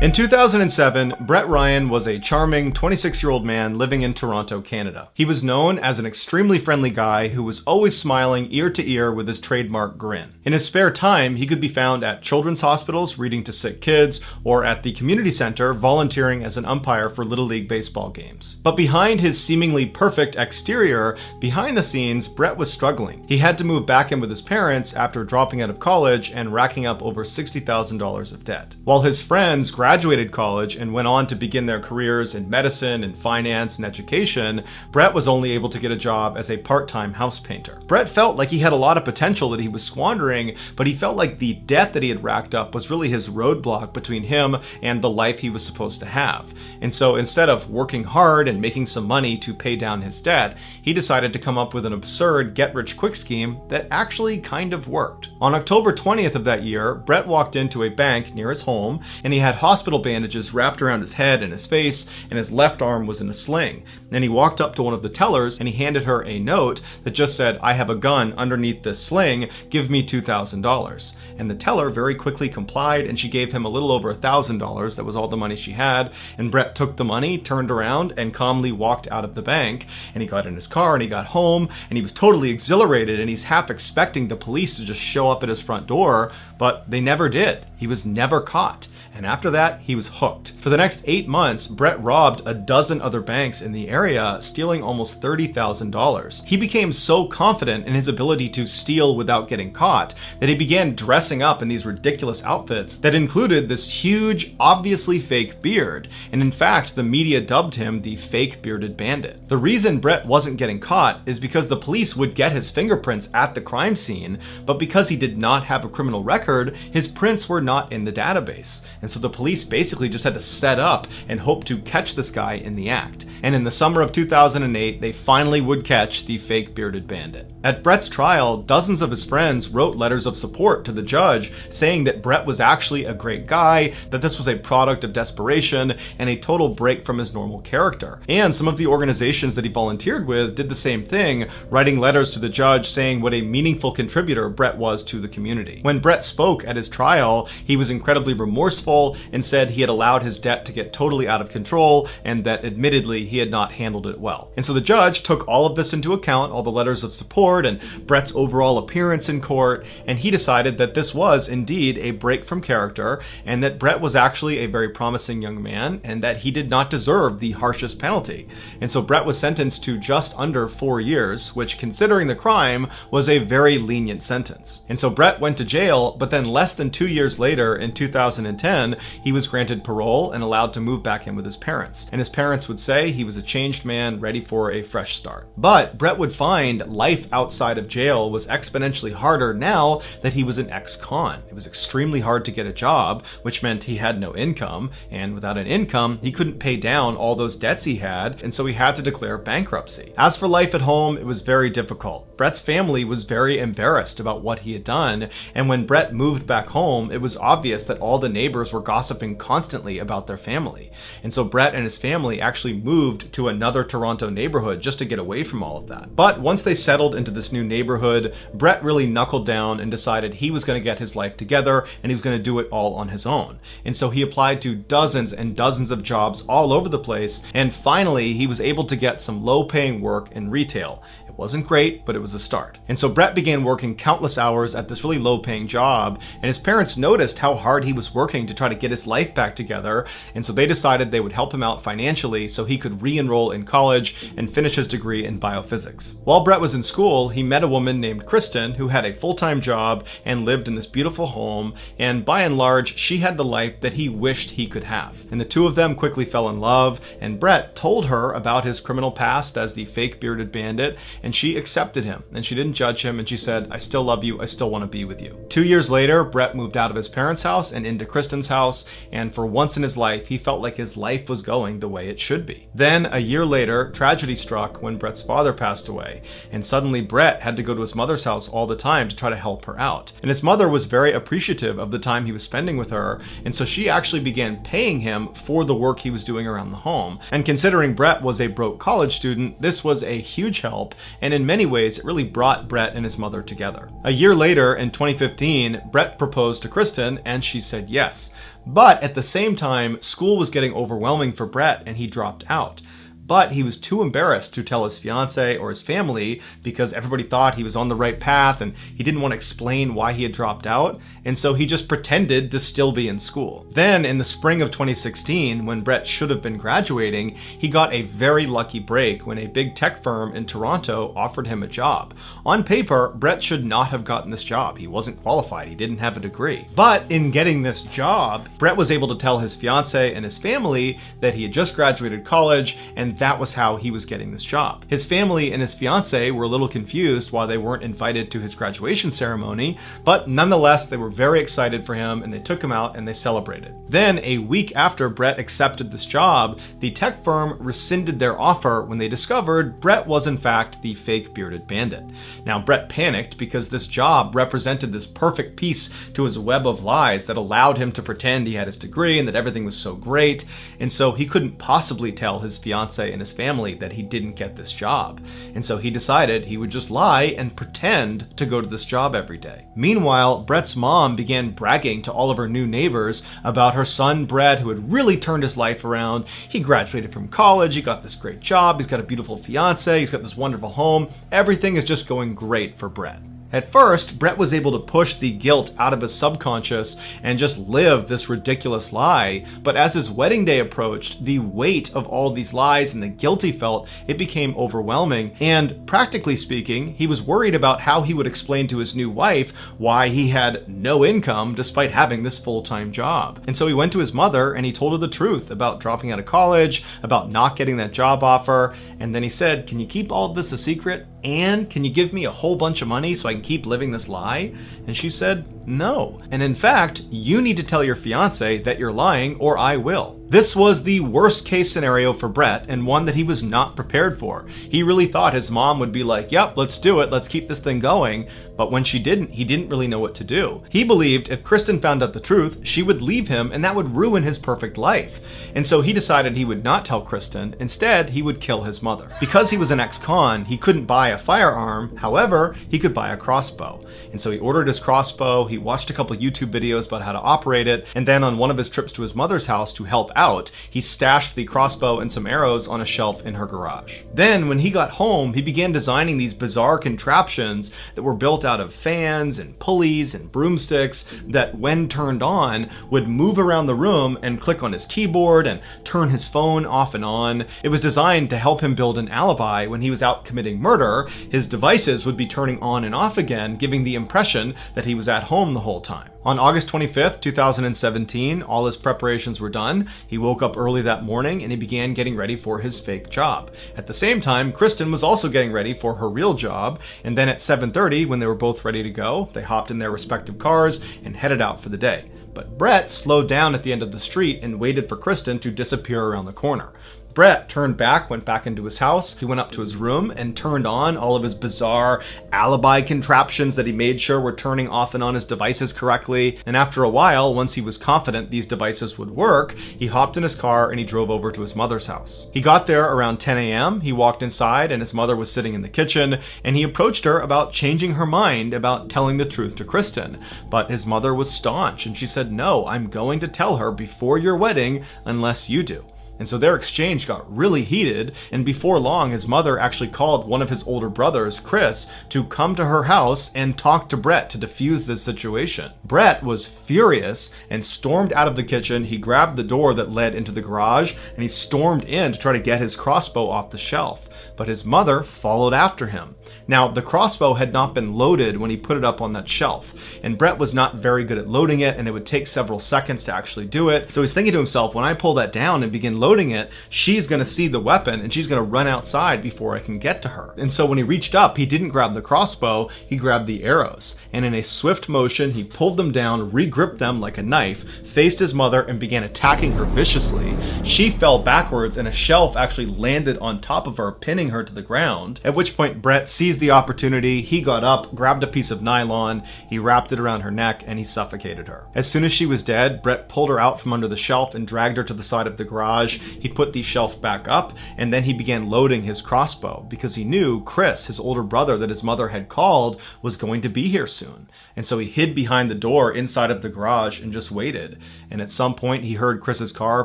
In 2007, Brett Ryan was a charming 26-year-old man living in Toronto, Canada. He was known as an extremely friendly guy who was always smiling ear to ear with his trademark grin. In his spare time, he could be found at children's hospitals reading to sick kids, or at the community center volunteering as an umpire for Little League baseball games. But behind his seemingly perfect exterior, behind the scenes, Brett was struggling. He had to move back in with his parents after dropping out of college and racking up over $60,000 of debt. While his friends graduated college and went on to begin their careers in medicine and finance and education, Brett was only able to get a job as a part-time house painter. Brett felt like he had a lot of potential that he was squandering, but he felt like the debt that he had racked up was really his roadblock between him and the life he was supposed to have. And so instead of working hard and making some money to pay down his debt, he decided to come up with an absurd get-rich-quick scheme that actually kind of worked. On October 20th of that year, Brett walked into a bank near his home, and he had hospital bandages wrapped around his head and his face, and his left arm was in a sling. Then he walked up to one of the tellers and he handed her a note that just said, "I have a gun underneath this sling, give me $2,000. And the teller very quickly complied, and she gave him a little over $1,000. That was all the money she had. And Brett took the money, turned around, and calmly walked out of the bank. And he got in his car and he got home, and he was totally exhilarated, and he's half expecting the police to just show up at his front door, but they never did. He was never caught. And after that, he was hooked. For the next 8 months, Brett robbed a dozen other banks in the area, stealing almost $30,000. He became so confident in his ability to steal without getting caught that he began dressing up in these ridiculous outfits that included this huge, obviously fake beard. And in fact, the media dubbed him the fake bearded bandit. The reason Brett wasn't getting caught is because the police would get his fingerprints at the crime scene, but because he did not have a criminal record, his prints were not in the database. And so the police basically just had to set up and hope to catch this guy in the act. And in the summer of 2008, they finally would catch the fake bearded bandit. At Brett's trial, dozens of his friends wrote letters of support to the judge saying that Brett was actually a great guy, that this was a product of desperation and a total break from his normal character. And some of the organizations that he volunteered with did the same thing, writing letters to the judge saying what a meaningful contributor Brett was to the community. When Brett spoke at his trial, he was incredibly remorseful and said he had allowed his debt to get totally out of control and that admittedly he had not handled it well. And so the judge took all of this into account, all the letters of support and Brett's overall appearance in court, and he decided that this was indeed a break from character and that Brett was actually a very promising young man and that he did not deserve the harshest penalty. And so Brett was sentenced to just under 4 years, which considering the crime was a very lenient sentence. And so Brett went to jail, but then less than 2 years later in 2010, he was granted parole and allowed to move back in with his parents. And his parents would say he was a changed man ready for a fresh start. But Brett would find life outside of jail was exponentially harder now that he was an ex-con. It was extremely hard to get a job, which meant he had no income, and without an income, he couldn't pay down all those debts he had, and so he had to declare bankruptcy. As for life at home, it was very difficult. Brett's family was very embarrassed about what he had done, and when Brett moved back home, it was obvious that all the neighbors were gossiping constantly about their family. And so Brett and his family actually moved to another Toronto neighborhood just to get away from all of that. But once they settled into this new neighborhood, Brett really knuckled down and decided he was going to get his life together and he was going to do it all on his own. And so he applied to dozens and dozens of jobs all over the place, and finally he was able to get some low-paying work in retail. It Wasn't great, but it was a start. And so Brett began working countless hours at this really low-paying job, and his parents noticed how hard he was working to try to get his life back together, and so they decided they would help him out financially so he could re-enroll in college and finish his degree in biophysics. While Brett was in school, he met a woman named Kristen who had a full-time job and lived in this beautiful home, and by and large, she had the life that he wished he could have. And the two of them quickly fell in love, and Brett told her about his criminal past as the fake bearded bandit, and she accepted him, and she didn't judge him, and she said, "I still love you, I still want to be with you." 2 years later, Brett moved out of his parents' house and into Kristen's house, and for once in his life, he felt like his life was going the way it should be. Then, a year later, tragedy struck when Brett's father passed away, and suddenly Brett had to go to his mother's house all the time to try to help her out. And his mother was very appreciative of the time he was spending with her, and so she actually began paying him for the work he was doing around the home. And considering Brett was a broke college student, this was a huge help, and in many ways, it really brought Brett and his mother together. A year later, in 2015, Brett proposed to Kristen, and she said yes. But at the same time, school was getting overwhelming for Brett, and he dropped out. But he was too embarrassed to tell his fiance or his family because everybody thought he was on the right path and he didn't want to explain why he had dropped out, and so he just pretended to still be in school. Then in the spring of 2016, when Brett should have been graduating, he got a very lucky break when a big tech firm in Toronto offered him a job. On paper, Brett should not have gotten this job. He wasn't qualified, he didn't have a degree. But in getting this job, Brett was able to tell his fiance and his family that he had just graduated college, and that was how he was getting this job. His family and his fiance were a little confused why they weren't invited to his graduation ceremony, but nonetheless, they were very excited for him and they took him out and they celebrated. Then, a week after Brett accepted this job, the tech firm rescinded their offer when they discovered Brett was in fact the fake bearded bandit. Now, Brett panicked because this job represented this perfect piece to his web of lies that allowed him to pretend he had his degree and that everything was so great, and so he couldn't possibly tell his fiance and his family that he didn't get this job. And so he decided he would just lie and pretend to go to this job every day. Meanwhile, Brett's mom began bragging to all of her new neighbors about her son Brett, who had really turned his life around. He graduated from college, he got this great job, he's got a beautiful fiance, he's got this wonderful home. Everything is just going great for Brett. At first, Brett was able to push the guilt out of his subconscious and just live this ridiculous lie, but as his wedding day approached, the weight of all these lies and the guilt he felt, it became overwhelming, and practically speaking, he was worried about how he would explain to his new wife why he had no income despite having this full-time job. And so he went to his mother and he told her the truth about dropping out of college, about not getting that job offer, and then he said, "Can you keep all of this a secret? And can you give me a whole bunch of money so I can keep living this lie?" And she said, "No. And in fact, you need to tell your fiance that you're lying or I will." This was the worst case scenario for Brett and one that he was not prepared for. He really thought his mom would be like, "Yep, let's do it, let's keep this thing going." But when she didn't, he didn't really know what to do. He believed if Kristen found out the truth, she would leave him and that would ruin his perfect life. And so he decided he would not tell Kristen. Instead, he would kill his mother. Because he was an ex-con, he couldn't buy a firearm. However, he could buy a crossbow. And so he ordered his crossbow, he watched a couple YouTube videos about how to operate it, and then on one of his trips to his mother's house to help out, he stashed the crossbow and some arrows on a shelf in her garage. Then, when he got home, he began designing these bizarre contraptions that were built out of fans and pulleys and broomsticks that, when turned on, would move around the room and click on his keyboard and turn his phone off and on. It was designed to help him build an alibi when he was out committing murder. His devices would be turning on and off again, giving the impression that he was at home the whole time. On August 25th, 2017, all his preparations were done. He woke up early that morning and he began getting ready for his fake job. At the same time, Kristen was also getting ready for her real job, and then at 7:30, when they were both ready to go, they hopped in their respective cars and headed out for the day. But Brett slowed down at the end of the street and waited for Kristen to disappear around the corner. Brett turned back, went back into his house. He went up to his room and turned on all of his bizarre alibi contraptions that he made sure were turning off and on his devices correctly. And after a while, once he was confident these devices would work, he hopped in his car and he drove over to his mother's house. He got there around 10 a.m. He walked inside and his mother was sitting in the kitchen, and he approached her about changing her mind about telling the truth to Kristen. But his mother was staunch and she said, "No, I'm going to tell her before your wedding unless you do." And so their exchange got really heated, and before long his mother actually called one of his older brothers, Chris, to come to her house and talk to Brett to defuse this situation. Brett was furious and stormed out of the kitchen. He grabbed the door that led into the garage and he stormed in to try to get his crossbow off the shelf, but his mother followed after him. Now, the crossbow had not been loaded when he put it up on that shelf, and Brett was not very good at loading it, and it would take several seconds to actually do it. So he's thinking to himself, when I pull that down and begin loading it, she's going to see the weapon and she's going to run outside before I can get to her. And so when he reached up, he didn't grab the crossbow, he grabbed the arrows, and in a swift motion, he pulled them down, re-gripped them like a knife, faced his mother, and began attacking her viciously. She fell backwards, and a shelf actually landed on top of her, pinning her to the ground, at which point Brett seized the opportunity. He got up, grabbed a piece of nylon, he wrapped it around her neck, and he suffocated her. As soon as she was dead, Brett pulled her out from under the shelf and dragged her to the side of the garage. He put the shelf back up, and then he began loading his crossbow because he knew Chris, his older brother that his mother had called, was going to be here soon. And so he hid behind the door inside of the garage and just waited. And at some point he heard Chris's car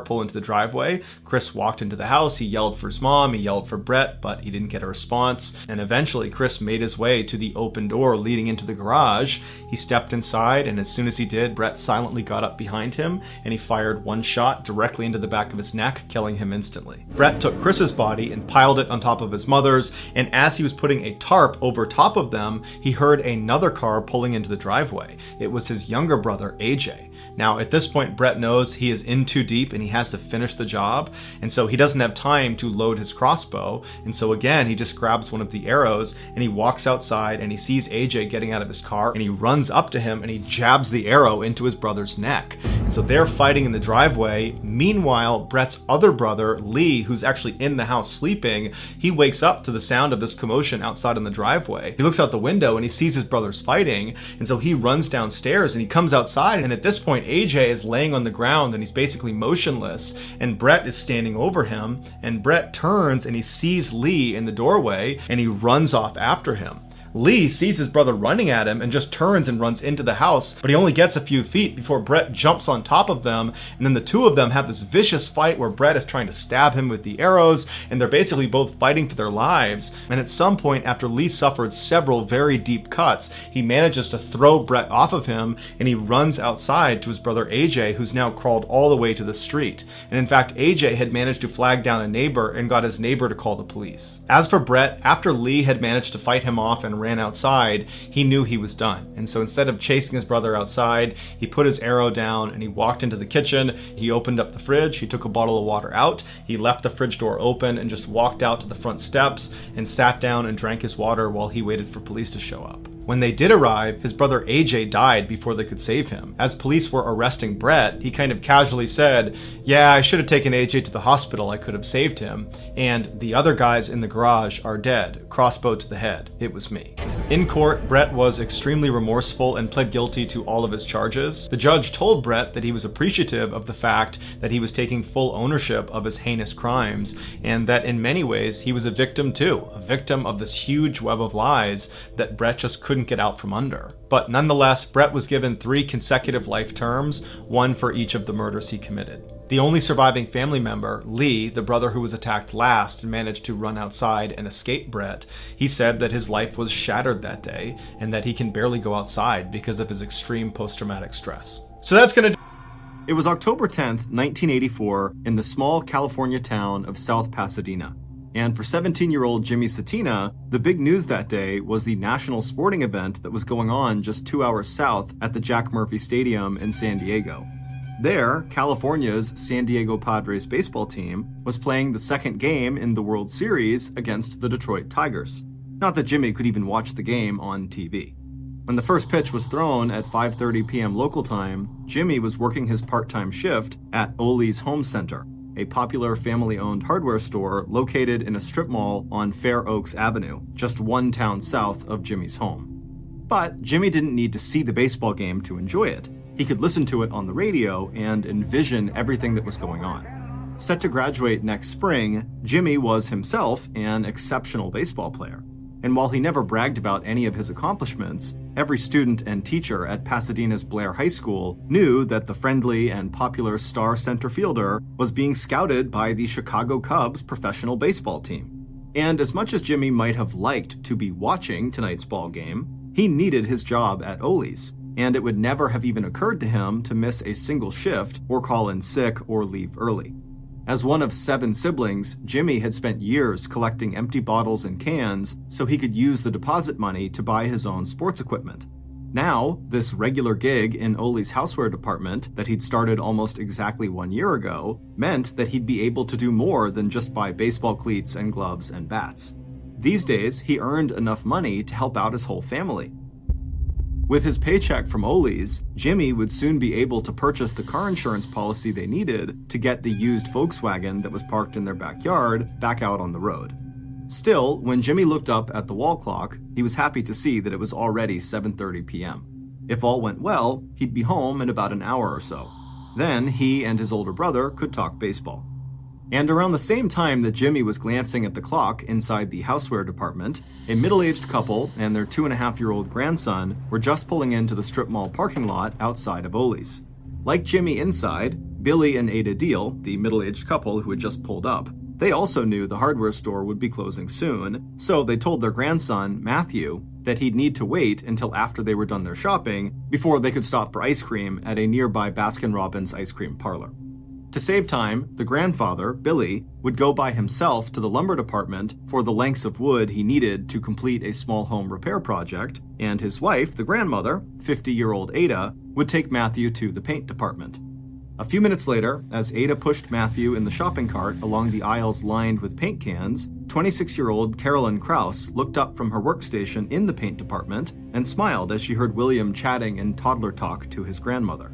pull into the driveway. Chris walked into the house, he yelled for his mom, he yelled for Brett, but he didn't get a response. And eventually Chris made his way to the open door leading into the garage. He stepped inside, and as soon as he did, Brett silently got up behind him and he fired one shot directly into the back of his neck, killing him instantly. Brett took Chris's body and piled it on top of his mother's, and as he was putting a tarp over top of them, he heard another car pulling into the driveway. It was his younger brother, AJ. Now, at this point, Brett knows he is in too deep and he has to finish the job, and so he doesn't have time to load his crossbow, and so again, he just grabs one of the arrows and he walks outside and he sees AJ getting out of his car and he runs up to him and he jabs the arrow into his brother's neck. And so they're fighting in the driveway. Meanwhile, Brett's other brother, Lee, who's actually in the house sleeping, he wakes up to the sound of this commotion outside in the driveway. He looks out the window and he sees his brothers fighting, and so he runs downstairs and he comes outside, and at this point AJ is laying on the ground and he's basically motionless, and Brett is standing over him, and Brett turns and he sees Lee in the doorway and he runs off after him. Lee sees his brother running at him and just turns and runs into the house, but he only gets a few feet before Brett jumps on top of them, and then the two of them have this vicious fight where Brett is trying to stab him with the arrows, and they're basically both fighting for their lives. And at some point, after Lee suffered several very deep cuts, he manages to throw Brett off of him, and he runs outside to his brother AJ, who's now crawled all the way to the street. And in fact, AJ had managed to flag down a neighbor and got his neighbor to call the police. As for Brett, after Lee had managed to fight him off and ran outside, he knew he was done. And so instead of chasing his brother outside, he put his arrow down and he walked into the kitchen. He opened up the fridge, he took a bottle of water out, he left the fridge door open and just walked out to the front steps and sat down and drank his water while he waited for police to show up. When they did arrive, his brother AJ died before they could save him. As police were arresting Brett, he kind of casually said, "Yeah, I should have taken AJ to the hospital, I could have saved him. And the other guys in the garage are dead, crossbow to the head. It was me." In court, Brett was extremely remorseful and pled guilty to all of his charges. The judge told Brett that he was appreciative of the fact that he was taking full ownership of his heinous crimes, and that in many ways he was a victim too, a victim of this huge web of lies that Brett just couldn't get out from under. But nonetheless, Brett was given 3 consecutive life terms, one for each of the murders he committed. The only surviving family member, Lee, the brother who was attacked last and managed to run outside and escape Brett, he said that his life was shattered that day and that he can barely go outside because of his extreme post-traumatic stress. So that's gonna do. It was October 10th, 1984, in the small California town of South Pasadena. And for 17-year-old Jimmy Satina, the big news that day was the national sporting event that was going on just 2 hours south at the Jack Murphy Stadium in San Diego. There, California's San Diego Padres baseball team was playing the second game in the World Series against the Detroit Tigers. Not that Jimmy could even watch the game on TV. When the first pitch was thrown at 5:30 p.m. local time, Jimmy was working his part-time shift at Ollie's Home Center, a popular family-owned hardware store located in a strip mall on Fair Oaks Avenue, just one town south of Jimmy's home. But Jimmy didn't need to see the baseball game to enjoy it. He could listen to it on the radio and envision everything that was going on. Set to graduate next spring, Jimmy was himself an exceptional baseball player. and while he never bragged about any of his accomplishments, every student and teacher at Pasadena's Blair High School knew that the friendly and popular star center fielder was being scouted by the Chicago Cubs professional baseball team. And as much as Jimmy might have liked to be watching tonight's ball game, he needed his job at Ollie's, and it would never have even occurred to him to miss a single shift or call in sick or leave early. As one of 7 siblings, Jimmy had spent years collecting empty bottles and cans so he could use the deposit money to buy his own sports equipment. Now, this regular gig in Ollie's houseware department that he'd started almost exactly 1 year ago meant that he'd be able to do more than just buy baseball cleats and gloves and bats. These days, he earned enough money to help out his whole family. With his paycheck from Ollie's, Jimmy would soon be able to purchase the car insurance policy they needed to get the used Volkswagen that was parked in their backyard back out on the road. Still, when Jimmy looked up at the wall clock, he was happy to see that it was already 7:30 p.m. If all went well, he'd be home in about an hour or so. Then he and his older brother could talk baseball. And around the same time that Jimmy was glancing at the clock inside the houseware department, a middle-aged couple and their 2.5-year-old grandson were just pulling into the strip mall parking lot outside of Ollie's. Like Jimmy inside, Billy and Ada Deal, the middle-aged couple who had just pulled up, they also knew the hardware store would be closing soon, so they told their grandson, Matthew, that he'd need to wait until after they were done their shopping before they could stop for ice cream at a nearby Baskin-Robbins ice cream parlor. To save time, the grandfather, Billy, would go by himself to the lumber department for the lengths of wood he needed to complete a small home repair project, and his wife, the grandmother, 50-year-old Ada, would take Matthew to the paint department. A few minutes later, as Ada pushed Matthew in the shopping cart along the aisles lined with paint cans, 26-year-old Carolyn Krause looked up from her workstation in the paint department and smiled as she heard William chatting in toddler talk to his grandmother.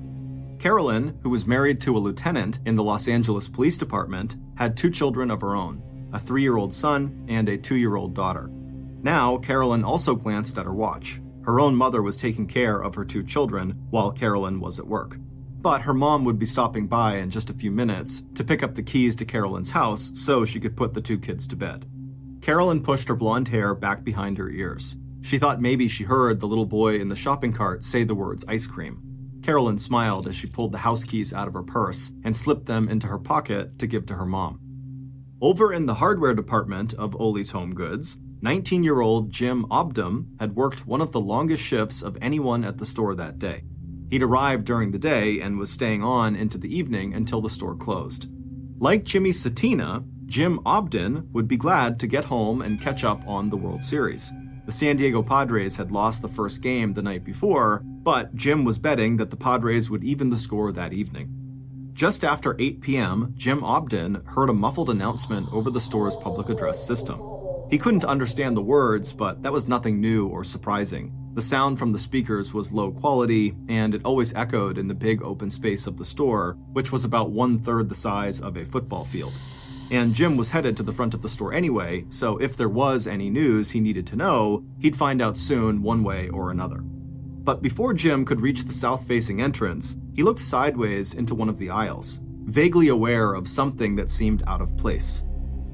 Carolyn, who was married to a lieutenant in the Los Angeles Police Department, had 2 children of her own, a 3-year-old son and a 2-year-old daughter. Now, Carolyn also glanced at her watch. Her own mother was taking care of her 2 children while Carolyn was at work. But her mom would be stopping by in just a few minutes to pick up the keys to Carolyn's house so she could put the 2 kids to bed. Carolyn pushed her blonde hair back behind her ears. She thought maybe she heard the little boy in the shopping cart say the words ice cream. Carolyn smiled as she pulled the house keys out of her purse and slipped them into her pocket to give to her mom. Over in the hardware department of Ollie's Home Goods, 19-year-old Jim Obdam had worked one of the longest shifts of anyone at the store that day. He'd arrived during the day and was staying on into the evening until the store closed. Like Jimmy Satina, Jim Obdam would be glad to get home and catch up on the World Series. The San Diego Padres had lost the first game the night before, but Jim was betting that the Padres would even the score that evening. Just after 8 p.m., Jim Obdam heard a muffled announcement over the store's public address system. He couldn't understand the words, but that was nothing new or surprising. The sound from the speakers was low quality, and it always echoed in the big open space of the store, which was about 1/3 the size of a football field. And Jim was headed to the front of the store anyway, so if there was any news he needed to know, he'd find out soon one way or another. But before Jim could reach the south-facing entrance, he looked sideways into one of the aisles, vaguely aware of something that seemed out of place.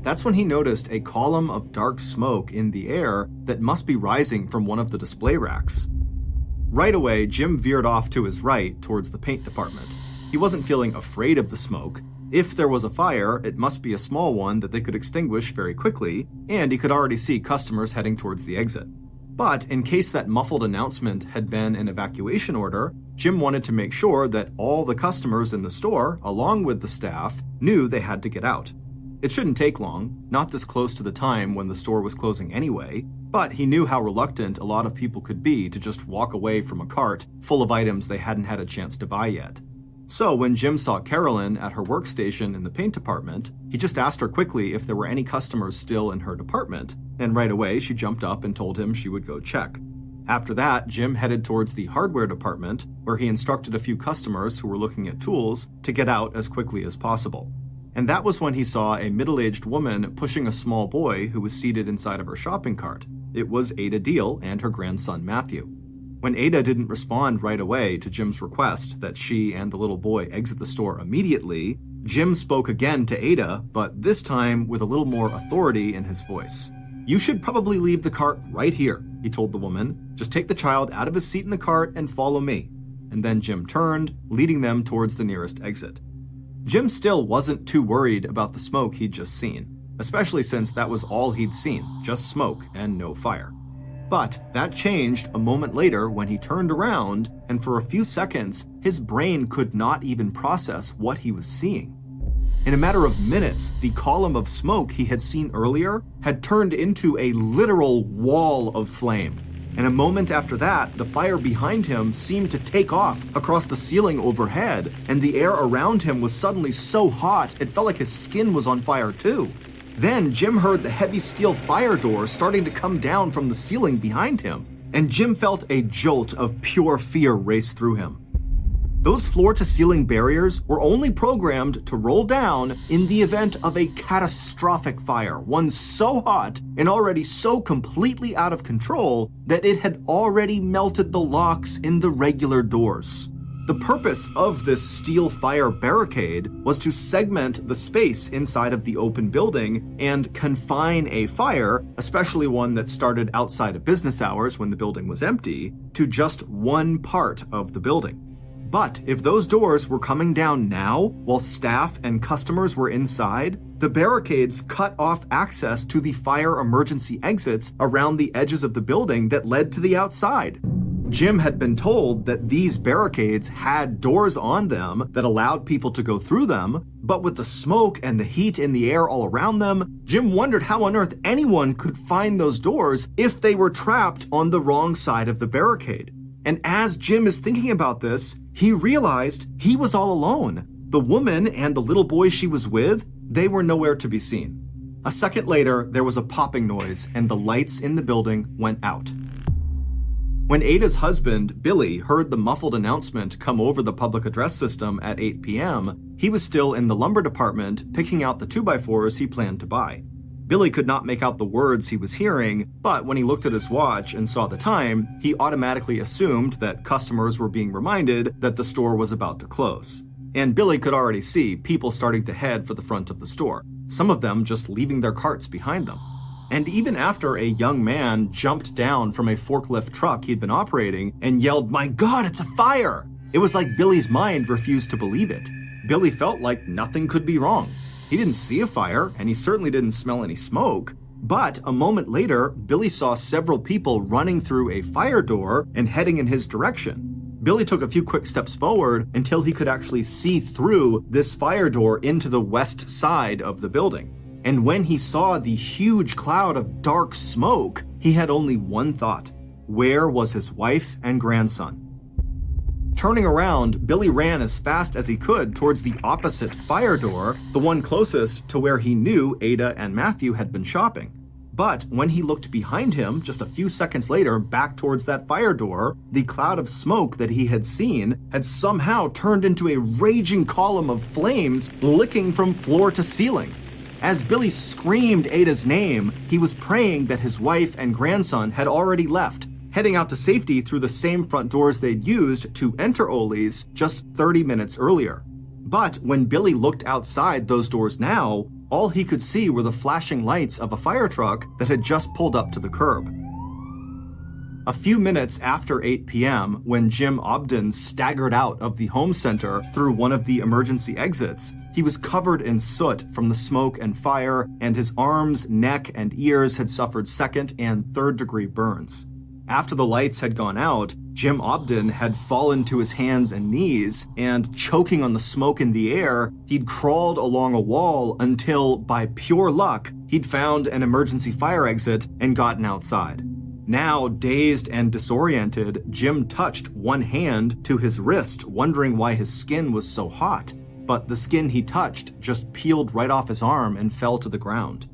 That's when he noticed a column of dark smoke in the air that must be rising from one of the display racks. Right away, Jim veered off to his right towards the paint department. He wasn't feeling afraid of the smoke. If there was a fire, it must be a small one that they could extinguish very quickly, and he could already see customers heading towards the exit. But in case that muffled announcement had been an evacuation order, Jim wanted to make sure that all the customers in the store, along with the staff, knew they had to get out. It shouldn't take long, not this close to the time when the store was closing anyway, but he knew how reluctant a lot of people could be to just walk away from a cart full of items they hadn't had a chance to buy yet. So when Jim saw Carolyn at her workstation in the paint department, he just asked her quickly if there were any customers still in her department, and right away she jumped up and told him she would go check. After that, Jim headed towards the hardware department, where he instructed a few customers who were looking at tools to get out as quickly as possible. And that was when he saw a middle-aged woman pushing a small boy who was seated inside of her shopping cart. It was Ada Deal and her grandson Matthew. When Ada didn't respond right away to Jim's request that she and the little boy exit the store immediately, Jim spoke again to Ada, but this time with a little more authority in his voice.
"You should probably leave the cart right here," he told the woman. "Just take the child out of his seat in the cart and follow me." And then Jim turned, leading them towards the nearest exit. Jim still wasn't too worried about the smoke he'd just seen, especially since that was all he'd seen, just smoke and no fire. But that changed a moment later when he turned around, and for a few seconds, his brain could not even process what he was seeing. In a matter of minutes, the column of smoke he had seen earlier had turned into a literal wall of flame. And a moment after that, the fire behind him seemed to take off across the ceiling overhead, and the air around him was suddenly so hot it felt like his skin was on fire too. Then Jim heard the heavy steel fire door starting to come down from the ceiling behind him, and Jim felt a jolt of pure fear race through him. Those floor-to-ceiling barriers were only programmed to roll down in the event of a catastrophic fire, one so hot and already so completely out of control that it had already melted the locks in the regular doors. The purpose of this steel fire barricade was to segment the space inside of the open building and confine a fire, especially one that started outside of business hours when the building was empty, to just one part of the building. But if those doors were coming down now, while staff and customers were inside, the barricades cut off access to the fire emergency exits around the edges of the building that led to the outside. Jim had been told that these barricades had doors on them that allowed people to go through them, but with the smoke and the heat in the air all around them, Jim wondered how on earth anyone could find those doors if they were trapped on the wrong side of the barricade. And as Jim is thinking about this, he realized he was all alone. The woman and the little boy she was with, they were nowhere to be seen. A second later, there was a popping noise and the lights in the building went out. When Ada's husband, Billy, heard the muffled announcement come over the public address system at 8 p.m., he was still in the lumber department picking out the 2x4s he planned to buy. Billy could not make out the words he was hearing, but when he looked at his watch and saw the time, he automatically assumed that customers were being reminded that the store was about to close. And Billy could already see people starting to head for the front of the store, some of them just leaving their carts behind them. And even after a young man jumped down from a forklift truck he'd been operating and yelled, "My God, it's a fire!" It was like Billy's mind refused to believe it. Billy felt like nothing could be wrong. He didn't see a fire, and he certainly didn't smell any smoke. But a moment later, Billy saw several people running through a fire door and heading in his direction. Billy took a few quick steps forward until he could actually see through this fire door into the west side of the building. And when he saw the huge cloud of dark smoke, he had only one thought: where was his wife and grandson? Turning around, Billy ran as fast as he could towards the opposite fire door, the one closest to where he knew Ada and Matthew had been shopping. But when he looked behind him, just a few seconds later, back towards that fire door, the cloud of smoke that he had seen had somehow turned into a raging column of flames licking from floor to ceiling. As Billy screamed Ada's name, he was praying that his wife and grandson had already left, heading out to safety through the same front doors they'd used to enter Ollie's just 30 minutes earlier. But when Billy looked outside those doors now, all he could see were the flashing lights of a fire truck that had just pulled up to the curb. A few minutes after 8 p.m., when Jim Obden staggered out of the home center through one of the emergency exits, he was covered in soot from the smoke and fire, and his arms, neck, and ears had suffered second and third-degree burns. After the lights had gone out, Jim Obden had fallen to his hands and knees, and choking on the smoke in the air, he'd crawled along a wall until, by pure luck, he'd found an emergency fire exit and gotten outside. Now, dazed and disoriented, Jim touched one hand to his wrist, wondering why his skin was so hot. But the skin he touched just peeled right off his arm and fell to the ground.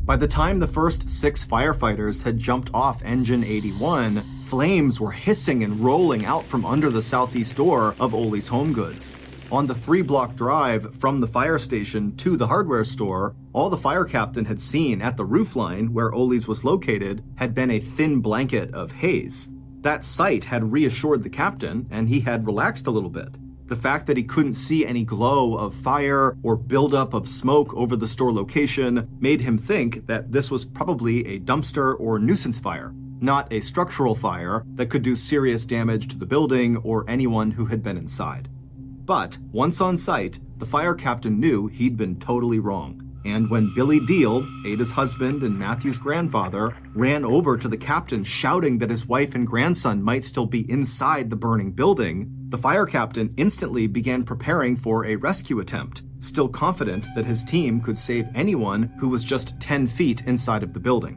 By the time the first 6 firefighters had jumped off Engine 81, flames were hissing and rolling out from under the southeast door of Ollie's Home Goods. On the 3-block drive from the fire station to the hardware store, all the fire captain had seen at the roofline where Ollie's was located had been a thin blanket of haze. That sight had reassured the captain, and he had relaxed a little bit.
The fact that he couldn't see any glow of fire or buildup of smoke over the store location made him think that this was probably a dumpster or nuisance fire, not a structural fire that could do serious damage to the building or anyone who had been inside. But once on site, the fire captain knew he'd been totally wrong. And when Billy Deal, Ada's husband and Matthew's grandfather, ran over to the captain shouting that his wife and grandson might still be inside the burning building, the fire captain instantly began preparing for a rescue attempt, still confident that his team could save anyone who was just 10 feet inside of the building.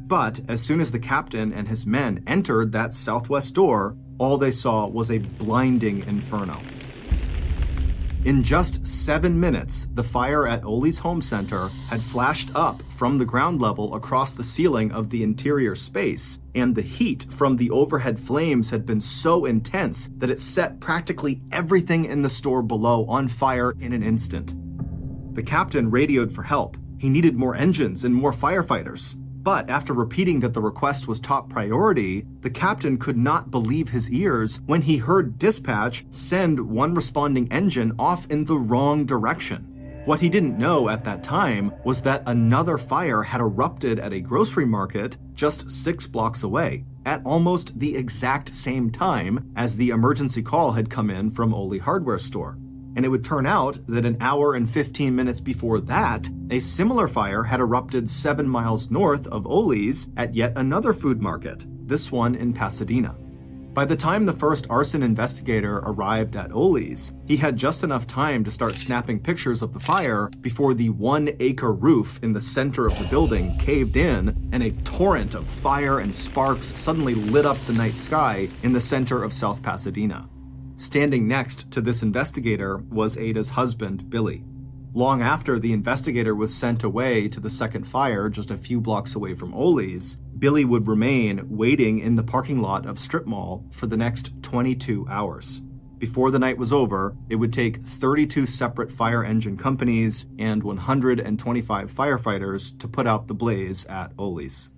But as soon as the captain and his men entered that southwest door, all they saw was a blinding inferno. In just 7 minutes, the fire at Ollie's home center had flashed up from the ground level across the ceiling of the interior space, and the heat from the overhead flames had been so intense that it set practically everything in the store below on fire in an instant. The captain radioed for help. He needed more engines and more firefighters. But after repeating that the request was top priority, the captain could not believe his ears when he heard dispatch send one responding engine off in the wrong direction. What he didn't know at that time was that another fire had erupted at a grocery market just 6 blocks away, at almost the exact same time as the emergency call had come in from Oolie Hardware Store. And it would turn out that an hour and 15 minutes before that, a similar fire had erupted 7 miles north of Ollie's at yet another food market, this one in Pasadena. By the time the first arson investigator arrived at Ollie's, he had just enough time to start snapping pictures of the fire before the 1-acre roof in the center of the building caved in and a torrent of fire and sparks suddenly lit up the night sky in the center of South Pasadena. Standing next to this investigator was Ada's husband, Billy. Long after the investigator was sent away to the second fire just a few blocks away from Ollie's, Billy would remain waiting in the parking lot of Strip Mall for the next 22 hours. Before the night was over, it would take 32 separate fire engine companies and 125 firefighters to put out the blaze at Ollie's.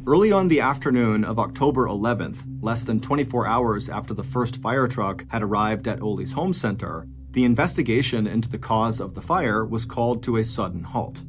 Early on the afternoon of October 11th, less than 24 hours after the first fire truck had arrived at Ollie's home center, the investigation into the cause of the fire was called to a sudden halt.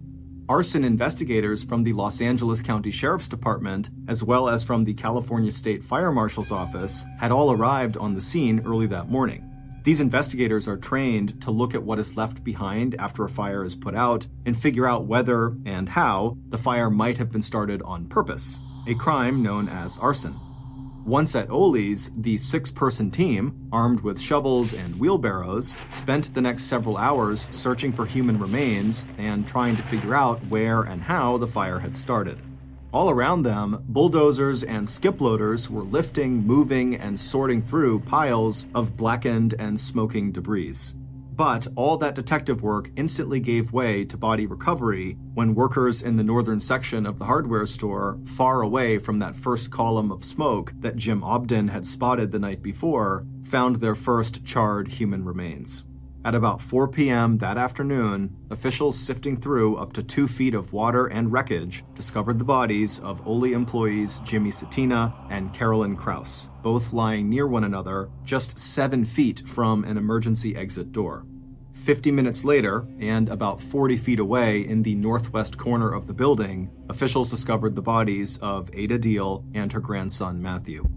Arson investigators from the Los Angeles County Sheriff's Department, as well as from the California State Fire Marshal's office, had all arrived on the scene early that morning. These investigators are trained to look at what is left behind after a fire is put out and figure out whether and how the fire might have been started on purpose, a crime known as arson. Once at Ollie's, the 6-person team, armed with shovels and wheelbarrows, spent the next several hours searching for human remains and trying to figure out where and how the fire had started. All around them, bulldozers and skip loaders were lifting, moving, and sorting through piles of blackened and smoking debris. But all that detective work instantly gave way to body recovery when workers in the northern section of the hardware store, far away from that first column of smoke that Jim Obden had spotted the night before, found their first charred human remains. At about 4 p.m. that afternoon, officials sifting through up to 2 feet of water and wreckage discovered the bodies of Oolie employees Jimmy Satina and Carolyn Krause, both lying near one another just 7 feet from an emergency exit door. 50 minutes later, and about 40 feet away in the northwest corner of the building, officials discovered the bodies of Ada Deal and her grandson Matthew.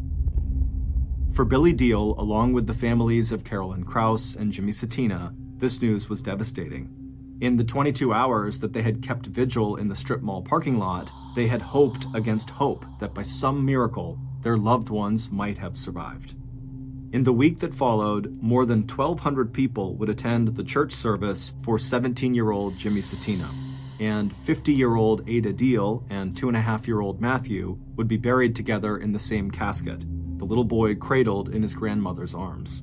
For Billy Deal, along with the families of Carolyn Krause and Jimmy Satina, this news was devastating. In the 22 hours that they had kept vigil in the strip mall parking lot, they had hoped against hope that by some miracle, their loved ones might have survived. In the week that followed, more than 1,200 people would attend the church service for 17-year-old Jimmy Satina, and 50-year-old Ada Deal and 2.5-year-old Matthew would be buried together in the same casket, the little boy cradled in his grandmother's arms.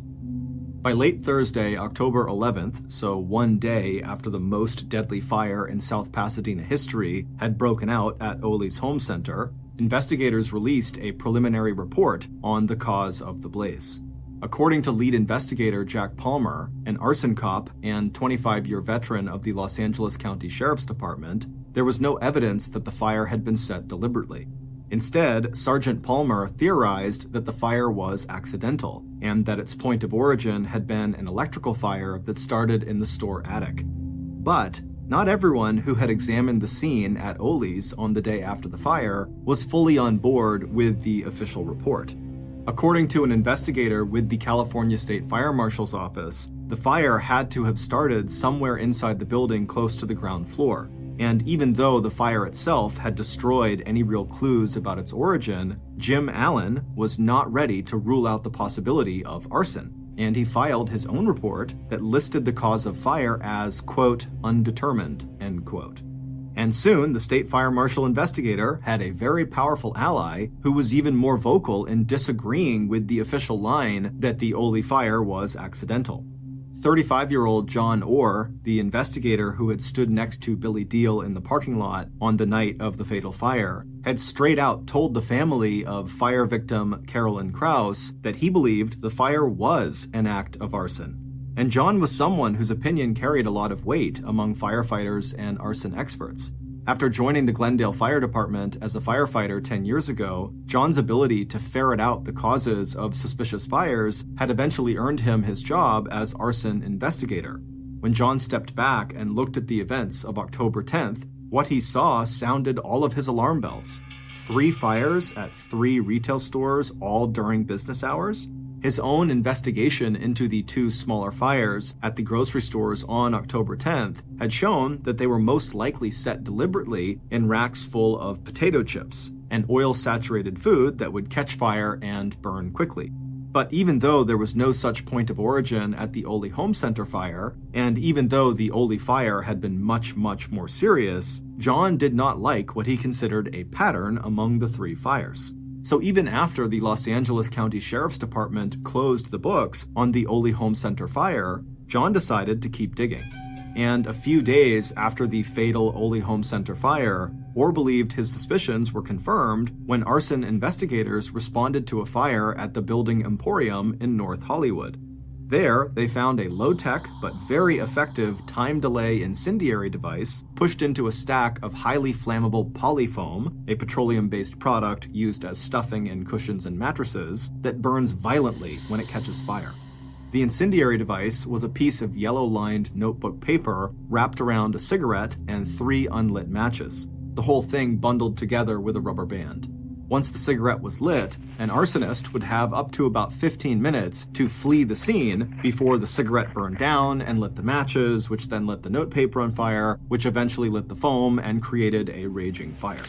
By late Thursday, October 11th, so one day after the most deadly fire in South Pasadena history had broken out at Ollie's home center, investigators released a preliminary report on the cause of the blaze. According to lead investigator Jack Palmer, an arson cop and 25-year veteran of the Los Angeles County Sheriff's Department, there was no evidence that the fire had been set deliberately.
Instead, Sergeant Palmer theorized that the fire was accidental, and that its point of origin had been an electrical fire that started in the store attic. But not everyone who had examined the scene at Oolie's on the day after the fire was fully on board with the official report. According to an investigator with the California State Fire Marshal's office, the fire had to have started somewhere inside the building close to the ground floor. And even though the fire itself had destroyed any real clues about its origin, Jim Allen was not ready to rule out the possibility of arson, and he filed his own report that listed the cause of fire as, quote, undetermined, end quote. And soon, the state fire marshal investigator had a very powerful ally who was even more vocal in disagreeing with the official line that the Oolie fire was accidental. 35-year-old John Orr, the investigator who had stood next to Billy Deal in the parking lot on the night of the fatal fire, had straight out told the family of fire victim Carolyn Krause that he believed the fire was an act of arson. And John was someone whose opinion carried a lot of weight among firefighters and arson experts. After joining the Glendale Fire Department as a firefighter 10 years ago, John's ability to ferret out the causes of suspicious fires had eventually earned him his job as arson investigator. When John stepped back and looked at the events of October 10th, what he saw sounded all of his alarm bells. 3 fires at 3 retail stores, all during business hours? His own investigation into the 2 smaller fires at the grocery stores on October 10th had shown that they were most likely set deliberately in racks full of potato chips, an oil-saturated food that would catch fire and burn quickly. But even though there was no such point of origin at the Oolie Home Center fire, and even though the Oolie fire had been much more serious, John did not like what he considered a pattern among the 3 fires. So even after the Los Angeles County Sheriff's Department closed the books on the Oolie Home Center fire, John decided to keep digging. And a few days after the fatal Oolie Home Center fire, Orr believed his suspicions were confirmed when arson investigators responded to a fire at the Building Emporium in North Hollywood. There, they found a low-tech but very effective time-delay incendiary device pushed into a stack of highly flammable polyfoam, a petroleum-based product used as stuffing in cushions and mattresses, that burns violently when it catches fire. The incendiary device was a piece of yellow-lined notebook paper wrapped around a cigarette and 3 unlit matches, the whole thing bundled together with a rubber band. Once the cigarette was lit, an arsonist would have up to about 15 minutes to flee the scene before the cigarette burned down and lit the matches, which then lit the notepaper on fire, which eventually lit the foam and created a raging fire.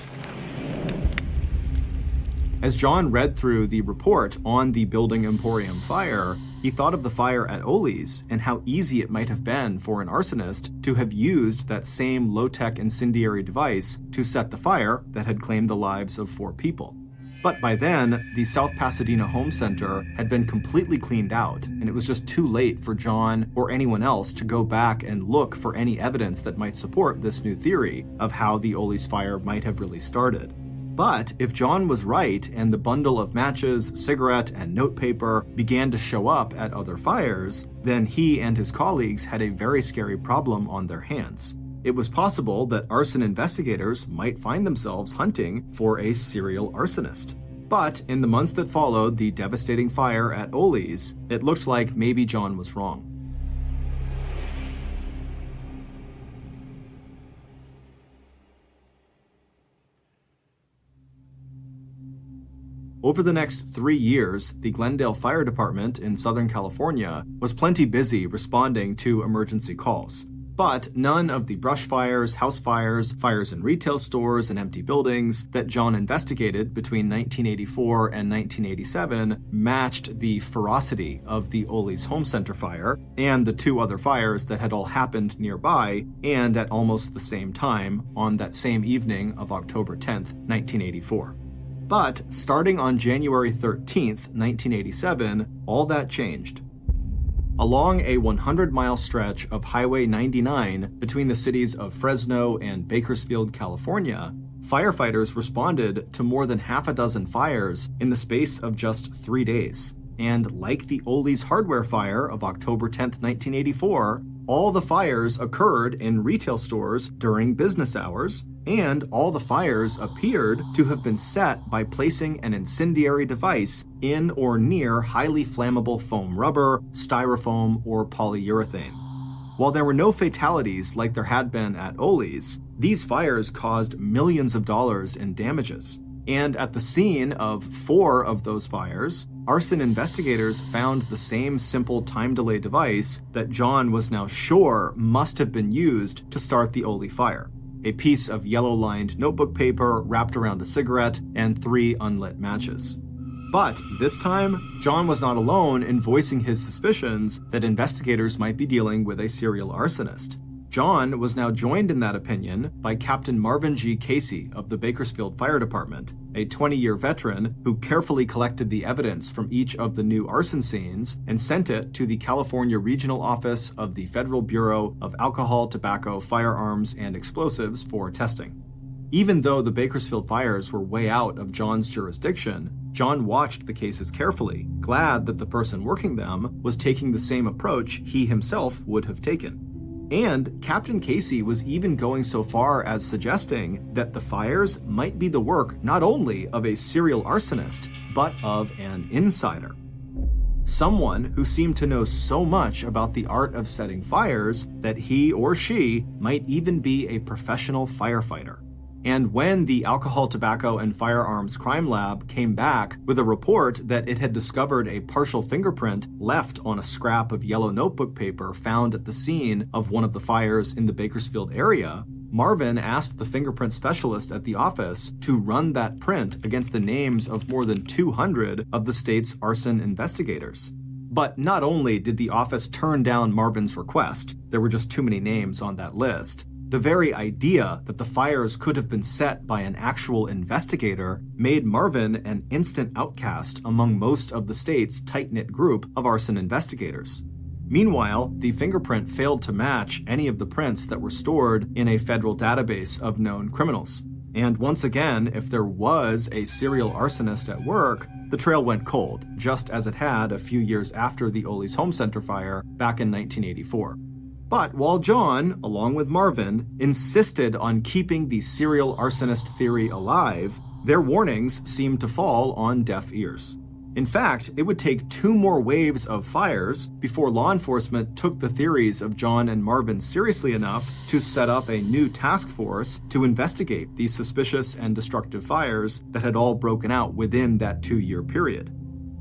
As John read through the report on the Building Emporium fire, he thought of the fire at Oolie's and how easy it might have been for an arsonist to have used that same low-tech incendiary device to set the fire that had claimed the lives of 4 people. But by then, the South Pasadena Home Center had been completely cleaned out, and it was just too late for John or anyone else to go back and look for any evidence that might support this new theory of how the Oolie's fire might have really started. But if John was right and the bundle of matches, cigarette, and notepaper began to show up at other fires, then he and his colleagues had a very scary problem on their hands. It was possible that arson investigators might find themselves hunting for a serial arsonist. But in the months that followed the devastating fire at Oolie's, it looked like maybe John was wrong. Over the next 3 years, the Glendale Fire Department in Southern California was plenty busy responding to emergency calls. But none of the brush fires, house fires, fires in retail stores, and empty buildings that John investigated between 1984 and 1987 matched the ferocity of the Oolie's Home Center fire and the 2 other fires that had all happened nearby and at almost the same time on that same evening of October 10th, 1984. But starting on January 13th, 1987, all that changed. Along a 100-mile stretch of Highway 99 between the cities of Fresno and Bakersfield, California, firefighters responded to more than half a dozen fires in the space of just 3 days. And like the Oolie's hardware fire of October 10th, 1984, all the fires occurred in retail stores during business hours,
and all the fires appeared to have been set by placing an incendiary device in or near highly flammable foam rubber, styrofoam, or polyurethane. While there were no fatalities like there had been at Oolie's, these fires caused millions of dollars in damages. And at the scene of 4 of those fires, arson investigators found the same simple time delay device that John was now sure must have been used to start the Oolie fire: a piece of yellow-lined notebook paper wrapped around a cigarette and 3 unlit matches. But this time, John was not alone in voicing his suspicions that investigators might be dealing with a serial arsonist. John was now joined in that opinion by Captain Marvin G. Casey of the Bakersfield Fire Department, a 20-year veteran who carefully collected the evidence from each of the new arson scenes and sent it to the California Regional Office of the Federal Bureau of Alcohol, Tobacco, Firearms, and Explosives for testing. Even though the Bakersfield fires were way out of John's jurisdiction, John watched the cases carefully, glad that the person working them was taking the same approach he himself would have taken. And Captain Casey was even going so far as suggesting that the fires might be the work not only of a serial arsonist, but of an insider. Someone who seemed to know so much about the art of setting fires that he or she might even be a professional firefighter. And when the Alcohol, Tobacco, and Firearms Crime Lab came back with a report that it had discovered a partial fingerprint left on a scrap of yellow notebook paper found at the scene of one of the fires in the Bakersfield area, Marvin asked the fingerprint specialist at the office to run that print against the names of more than 200 of the state's arson investigators. But not only did the office turn down Marvin's request, there were just too many names on that list. The very idea that the fires could have been set by an actual investigator made Marvin an instant outcast among most of the state's tight-knit group of arson investigators. Meanwhile, the fingerprint failed to match any of the prints that were stored in a federal database of known criminals. And once again, if there was a serial arsonist at work, the trail went cold, just as it had a few years after the Oolie's Home Center fire back in 1984. But while John, along with Marvin, insisted on keeping the serial arsonist theory alive, their warnings seemed to fall on deaf ears. In fact, it would take 2 more waves of fires before law enforcement took the theories of John and Marvin seriously enough to set up a new task force to investigate these suspicious and destructive fires that had all broken out within that 2-year period.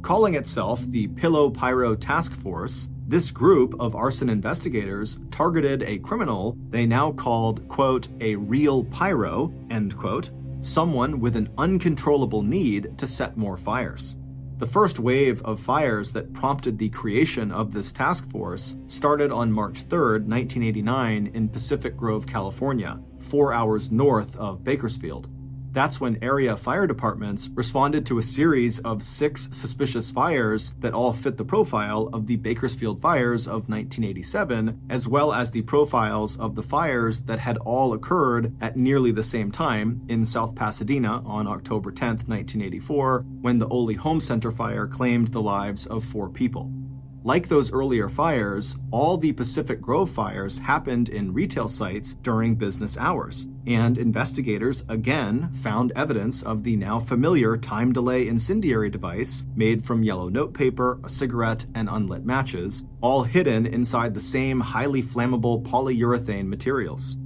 Calling itself the Pillow Pyro Task Force, this group of arson investigators targeted a criminal they now called, quote, a real pyro, end quote, someone with an uncontrollable need to set more fires. The first wave of fires that prompted the creation of this task force started on March 3, 1989 in Pacific Grove, California, 4 hours north of Bakersfield. That's when area fire departments responded to a series of 6 suspicious fires that all fit the profile of the Bakersfield fires of 1987, as well as the profiles of the fires that had all occurred at nearly the same time in South Pasadena on October 10, 1984, when the Oolie Home Center fire claimed the lives of 4 people. Like those earlier fires, all the Pacific Grove fires happened in retail sites during business hours, and investigators again found evidence of the now familiar time delay incendiary device made from yellow notepaper, a cigarette, and unlit matches, all hidden inside the same highly flammable polyurethane materials.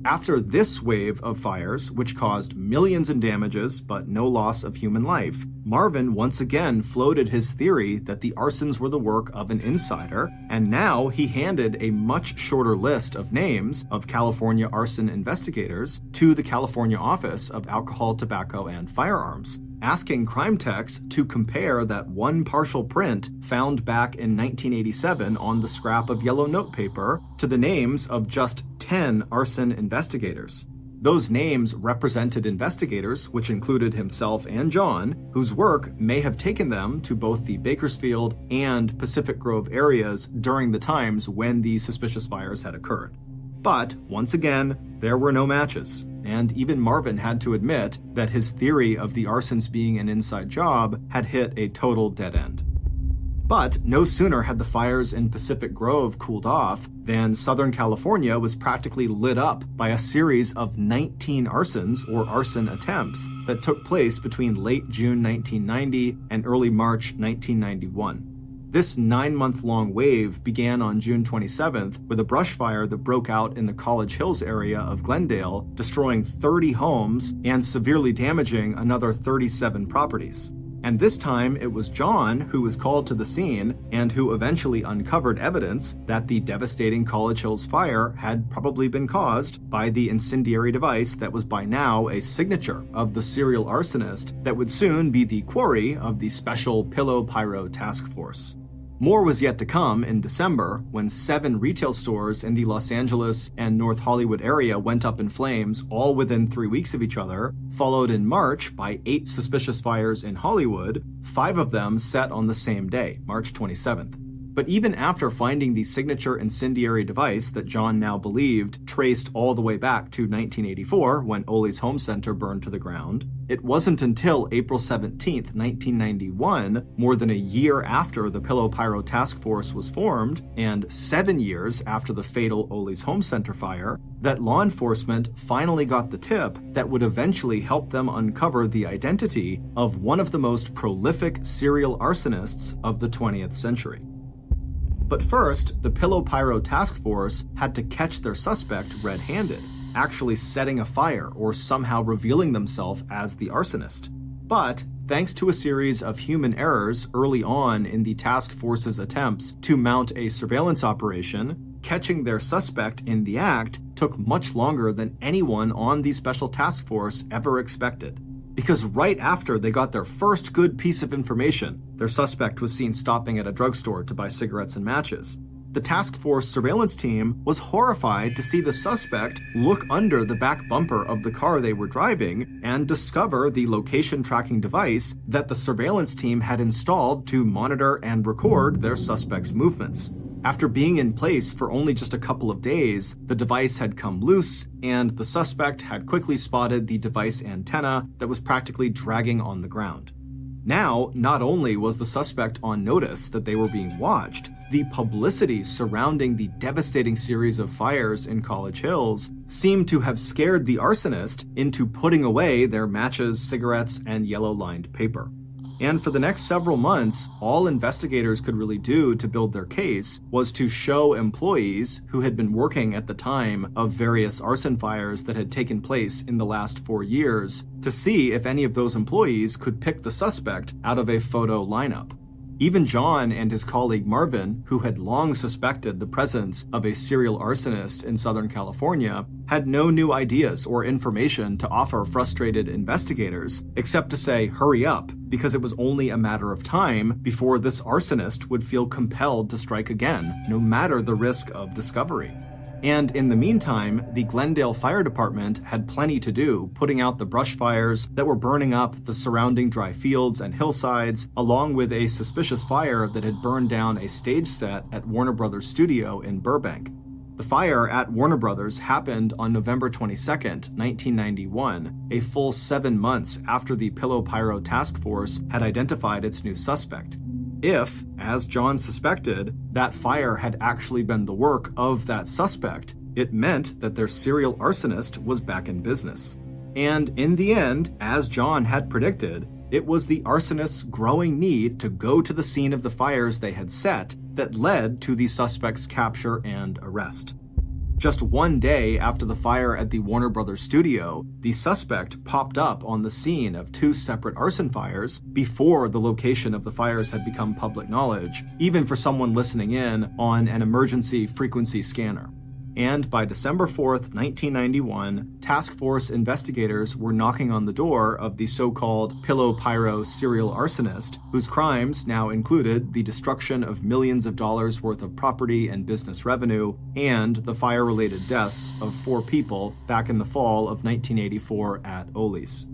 After this wave of fires, which caused millions in damages but no loss of human life, Marvin once again floated his theory that the arsons were the work of an insider, and now he handed a much shorter list of names of California arson investigators to the California Office of Alcohol, Tobacco, and Firearms, asking crime techs to compare that one partial print found back in 1987 on the scrap of yellow notepaper to the names of just 10 arson investigators. Those names represented investigators, which included himself and John, whose work may have taken them to both the Bakersfield and Pacific Grove areas during the times when these suspicious fires had occurred. But, once again, there were no matches, and even Marvin had to admit that his theory of the arsons being an inside job had hit a total dead end. But no sooner had the fires in Pacific Grove cooled off than Southern California was practically lit up by a series of 19 arsons or arson attempts that took place between late June 1990 and early March 1991. This 9-month-long wave began on June 27th with a brush fire that broke out in the College Hills area of Glendale, destroying 30 homes and severely damaging another 37 properties. And this time, it was John who was called to the scene and who eventually uncovered evidence that the devastating College Hills fire had probably been caused by the incendiary device that was by now a signature of the serial arsonist that would soon be the quarry of the special Pyro task force. More was yet to come in December when 7 retail stores in the Los Angeles and North Hollywood area went up in flames all within 3 weeks of each other, followed in March by 8 suspicious fires in Hollywood, 5 of them set on the same day, March 27th. But even after finding the signature incendiary device that John now believed traced all the way back to 1984 when Ollie's home center burned to the ground, it wasn't until April 17, 1991, more than a year after the Pyro task force was formed and 7 years after the fatal Ollie's home center fire, that law enforcement finally got the tip that would eventually help them uncover the identity of one of the most prolific serial arsonists of the 20th century. But first, the Pyro task force had to catch their suspect red-handed, actually setting a fire or somehow revealing themselves as the arsonist. But thanks to a series of human errors early on in the task force's attempts to mount a surveillance operation, catching their suspect in the act took much longer than anyone on the special task force ever expected. Because right after they got their first good piece of information, their suspect was seen stopping at a drugstore to buy cigarettes and matches. The task force surveillance team was horrified to see the suspect look under the back bumper of the car they were driving and discover the location tracking device that the surveillance team had installed to monitor and record their suspect's movements. After being in place for only just a couple of days, the device had come loose, and the suspect had quickly spotted the device antenna that was practically dragging on the ground. Now, not only was the suspect on notice that they were being watched, the publicity surrounding the devastating series of fires in College Hills seemed to have scared the arsonist into putting away their matches, cigarettes, and yellow-lined paper. And for the next several months, all investigators could really do to build their case was to show employees who had been working at the time of various arson fires that had taken place in the last 4 years to see if any of those employees could pick the suspect out of a photo lineup. Even John and his colleague Marvin, who had long suspected the presence of a serial arsonist in Southern California, had no new ideas or information to offer frustrated investigators, except to say, hurry up, because it was only a matter of time before this arsonist would feel compelled to strike again, no matter the risk of discovery. And in the meantime, the Glendale Fire Department had plenty to do, putting out the brush fires that were burning up the surrounding dry fields and hillsides, along with a suspicious fire that had burned down a stage set at Warner Brothers Studio in Burbank. The fire at Warner Brothers happened on November 22, 1991, a full 7 months after the Pyro task force had identified its new suspect. If, as John suspected, that fire had actually been the work of that suspect, it meant that their serial arsonist was back in business. And in the end, as John had predicted, it was the arsonist's growing need to go to the scene of the fires they had set that led to the suspect's capture and arrest. Just 1 day after the fire at the Warner Brothers studio, the suspect popped up on the scene of 2 separate arson fires before the location of the fires had become public knowledge, even for someone listening in on an emergency frequency scanner. And by December 4th, 1991, task force investigators were knocking on the door of the so-called Pyro serial arsonist, whose crimes now included the destruction of millions of dollars worth of property and business revenue, and the fire-related deaths of 4 people back in the fall of 1984 at Ollie's.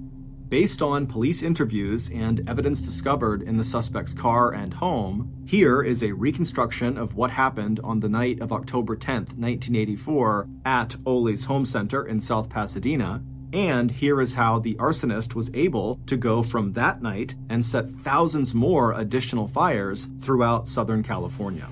Based on police interviews and evidence discovered in the suspect's car and home, here is a reconstruction of what happened on the night of October 10, 1984, at Ollie's home center in South Pasadena, And here is how the arsonist was able to go from that night and set thousands more additional fires throughout Southern California.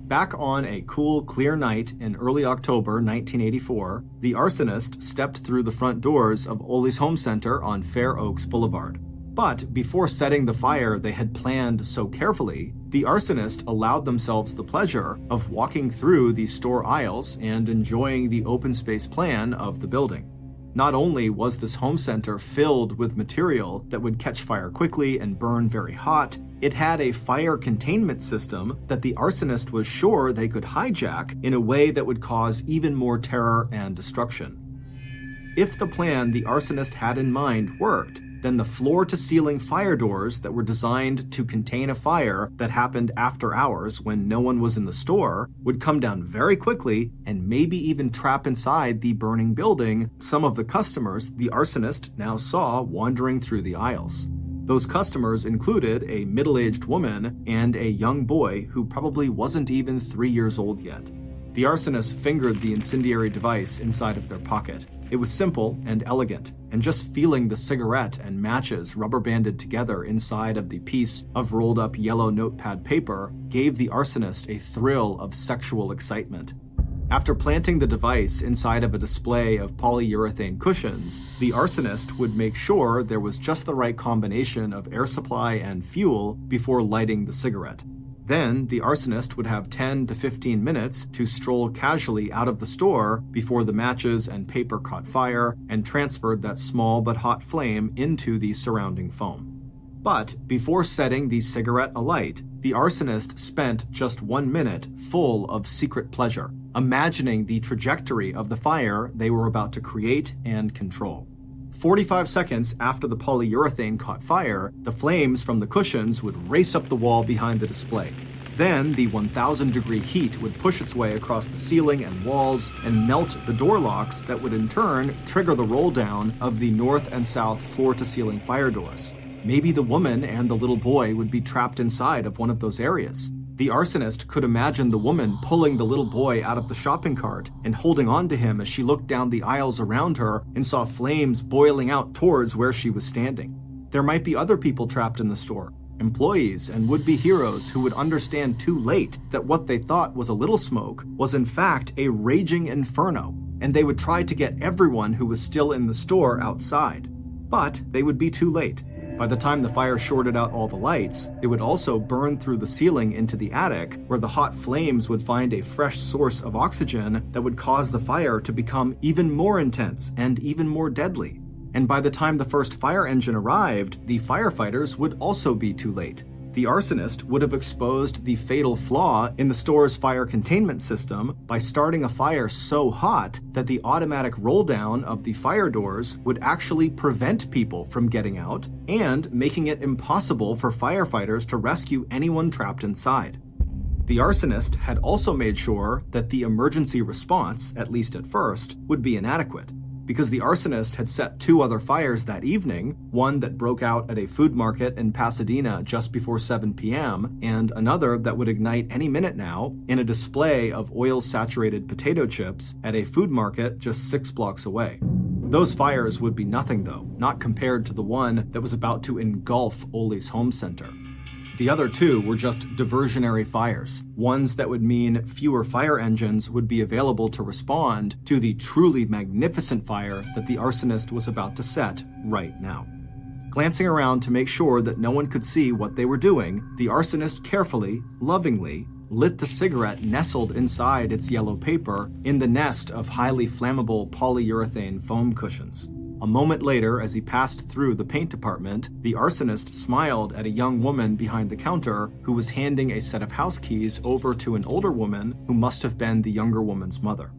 Back on a cool, clear night in early October 1984, the arsonist stepped through the front doors of Ollie's Home Center on Fair Oaks Boulevard. But before setting the fire they had planned so carefully, the arsonist allowed themselves the pleasure of walking through the store aisles and enjoying the open space plan of the building. Not only was this home center filled with material that would catch fire quickly and burn very hot, it had a fire containment system that the arsonist was sure they could hijack in a way that would cause even more terror and destruction. If the plan the arsonist had in mind worked, then the floor-to-ceiling fire doors that were designed to contain a fire that happened after hours when no one was in the store would come down very quickly and maybe even trap inside the burning building some of the customers the arsonist now saw wandering through the aisles. Those customers included a middle-aged woman and a young boy who probably wasn't even 3 years old yet. The arsonist fingered the incendiary device inside of their pocket. It was simple and elegant, and just feeling the cigarette and matches rubber banded together inside of the piece of rolled up yellow notepad paper gave the arsonist a thrill of sexual excitement. After planting the device inside of a display of polyurethane cushions, the arsonist would make sure there was just the right combination of air supply and fuel before lighting the cigarette. Then, the arsonist would have 10 to 15 minutes to stroll casually out of the store before the matches and paper caught fire and transferred that small but hot flame into the surrounding foam. But before setting the cigarette alight, the arsonist spent just 1 minute full of secret pleasure, imagining the trajectory of the fire they were about to create and control. 45 seconds after the polyurethane caught fire, the flames from the cushions would race up the wall behind the display. Then the 1,000-degree heat would push its way across the ceiling and walls and melt the door locks that would in turn trigger the roll down of the north and south floor-to-ceiling fire doors. Maybe the woman and the little boy would be trapped inside of one of those areas. The arsonist could imagine the woman pulling the little boy out of the shopping cart and holding on to him as she looked down the aisles around her and saw flames boiling out towards where she was standing. There might be other people trapped in the store, employees and would-be heroes who would understand too late that what they thought was a little smoke was in fact a raging inferno, and they would try to get everyone who was still in the store outside. But they would be too late. By the time the fire shorted out all the lights, it would also burn through the ceiling into the attic, where the hot flames would find a fresh source of oxygen that would cause the fire to become even more intense and even more deadly. And by the time the first fire engine arrived, the firefighters would also be too late. The arsonist would have exposed the fatal flaw in the store's fire containment system by starting a fire so hot that the automatic roll down of the fire doors would actually prevent people from getting out and making it impossible for firefighters to rescue anyone trapped inside. The arsonist had also made sure that the emergency response, at least at first, would be inadequate, because the arsonist had set 2 other fires that evening, one that broke out at a food market in Pasadena just before 7 p.m., and another that would ignite any minute now in a display of oil-saturated potato chips at a food market just 6 blocks away. Those fires would be nothing, though, not compared to the one that was about to engulf Ollie's Home Center. The other 2 were just diversionary fires, ones that would mean fewer fire engines would be available to respond to the truly magnificent fire that the arsonist was about to set right now. Glancing around to make sure that no one could see what they were doing, the arsonist carefully, lovingly, lit the cigarette nestled inside its yellow paper in the nest of highly flammable polyurethane foam cushions. A moment later, as he passed through the paint department, the arsonist smiled at a young woman behind the counter who was handing a set of house keys over to an older woman who must have been the younger woman's mother.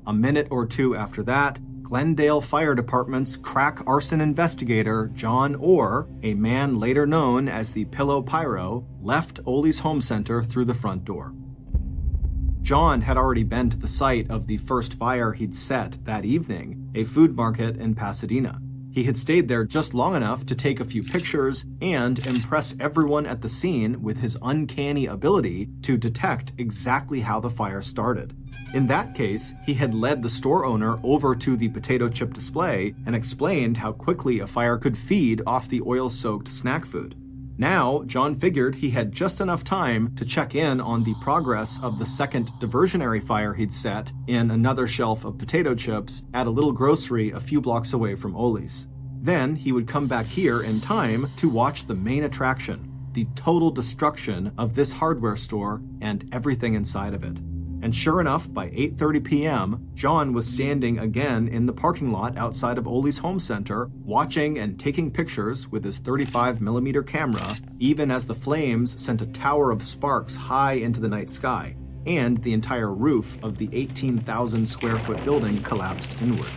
A minute or 2 after that, Glendale Fire Department's crack arson investigator, John Orr, a man later known as the Pillow Pyro, left Ollie's Home Center through the front door. John had already been to the site of the first fire he'd set that evening, a food market in Pasadena.
He had stayed there just long enough to take a few pictures and impress everyone at the scene with his uncanny ability to detect exactly how the fire started. In that case, he had led the store owner over to the potato chip display and explained how quickly a fire could feed off the oil-soaked snack food. Now, John figured he had just enough time to check in on the progress of the second diversionary fire he'd set in another shelf of potato chips at a little grocery a few blocks away from Ollie's. Then he would come back here in time to watch the main attraction, the total destruction of this hardware store and everything inside of it. And sure enough, by 8:30 p.m., John was standing again in the parking lot outside of Ollie's home center, watching and taking pictures with his 35mm camera, even as the flames sent a tower of sparks high into the night sky, and the entire roof of the 18,000 square foot building collapsed inward.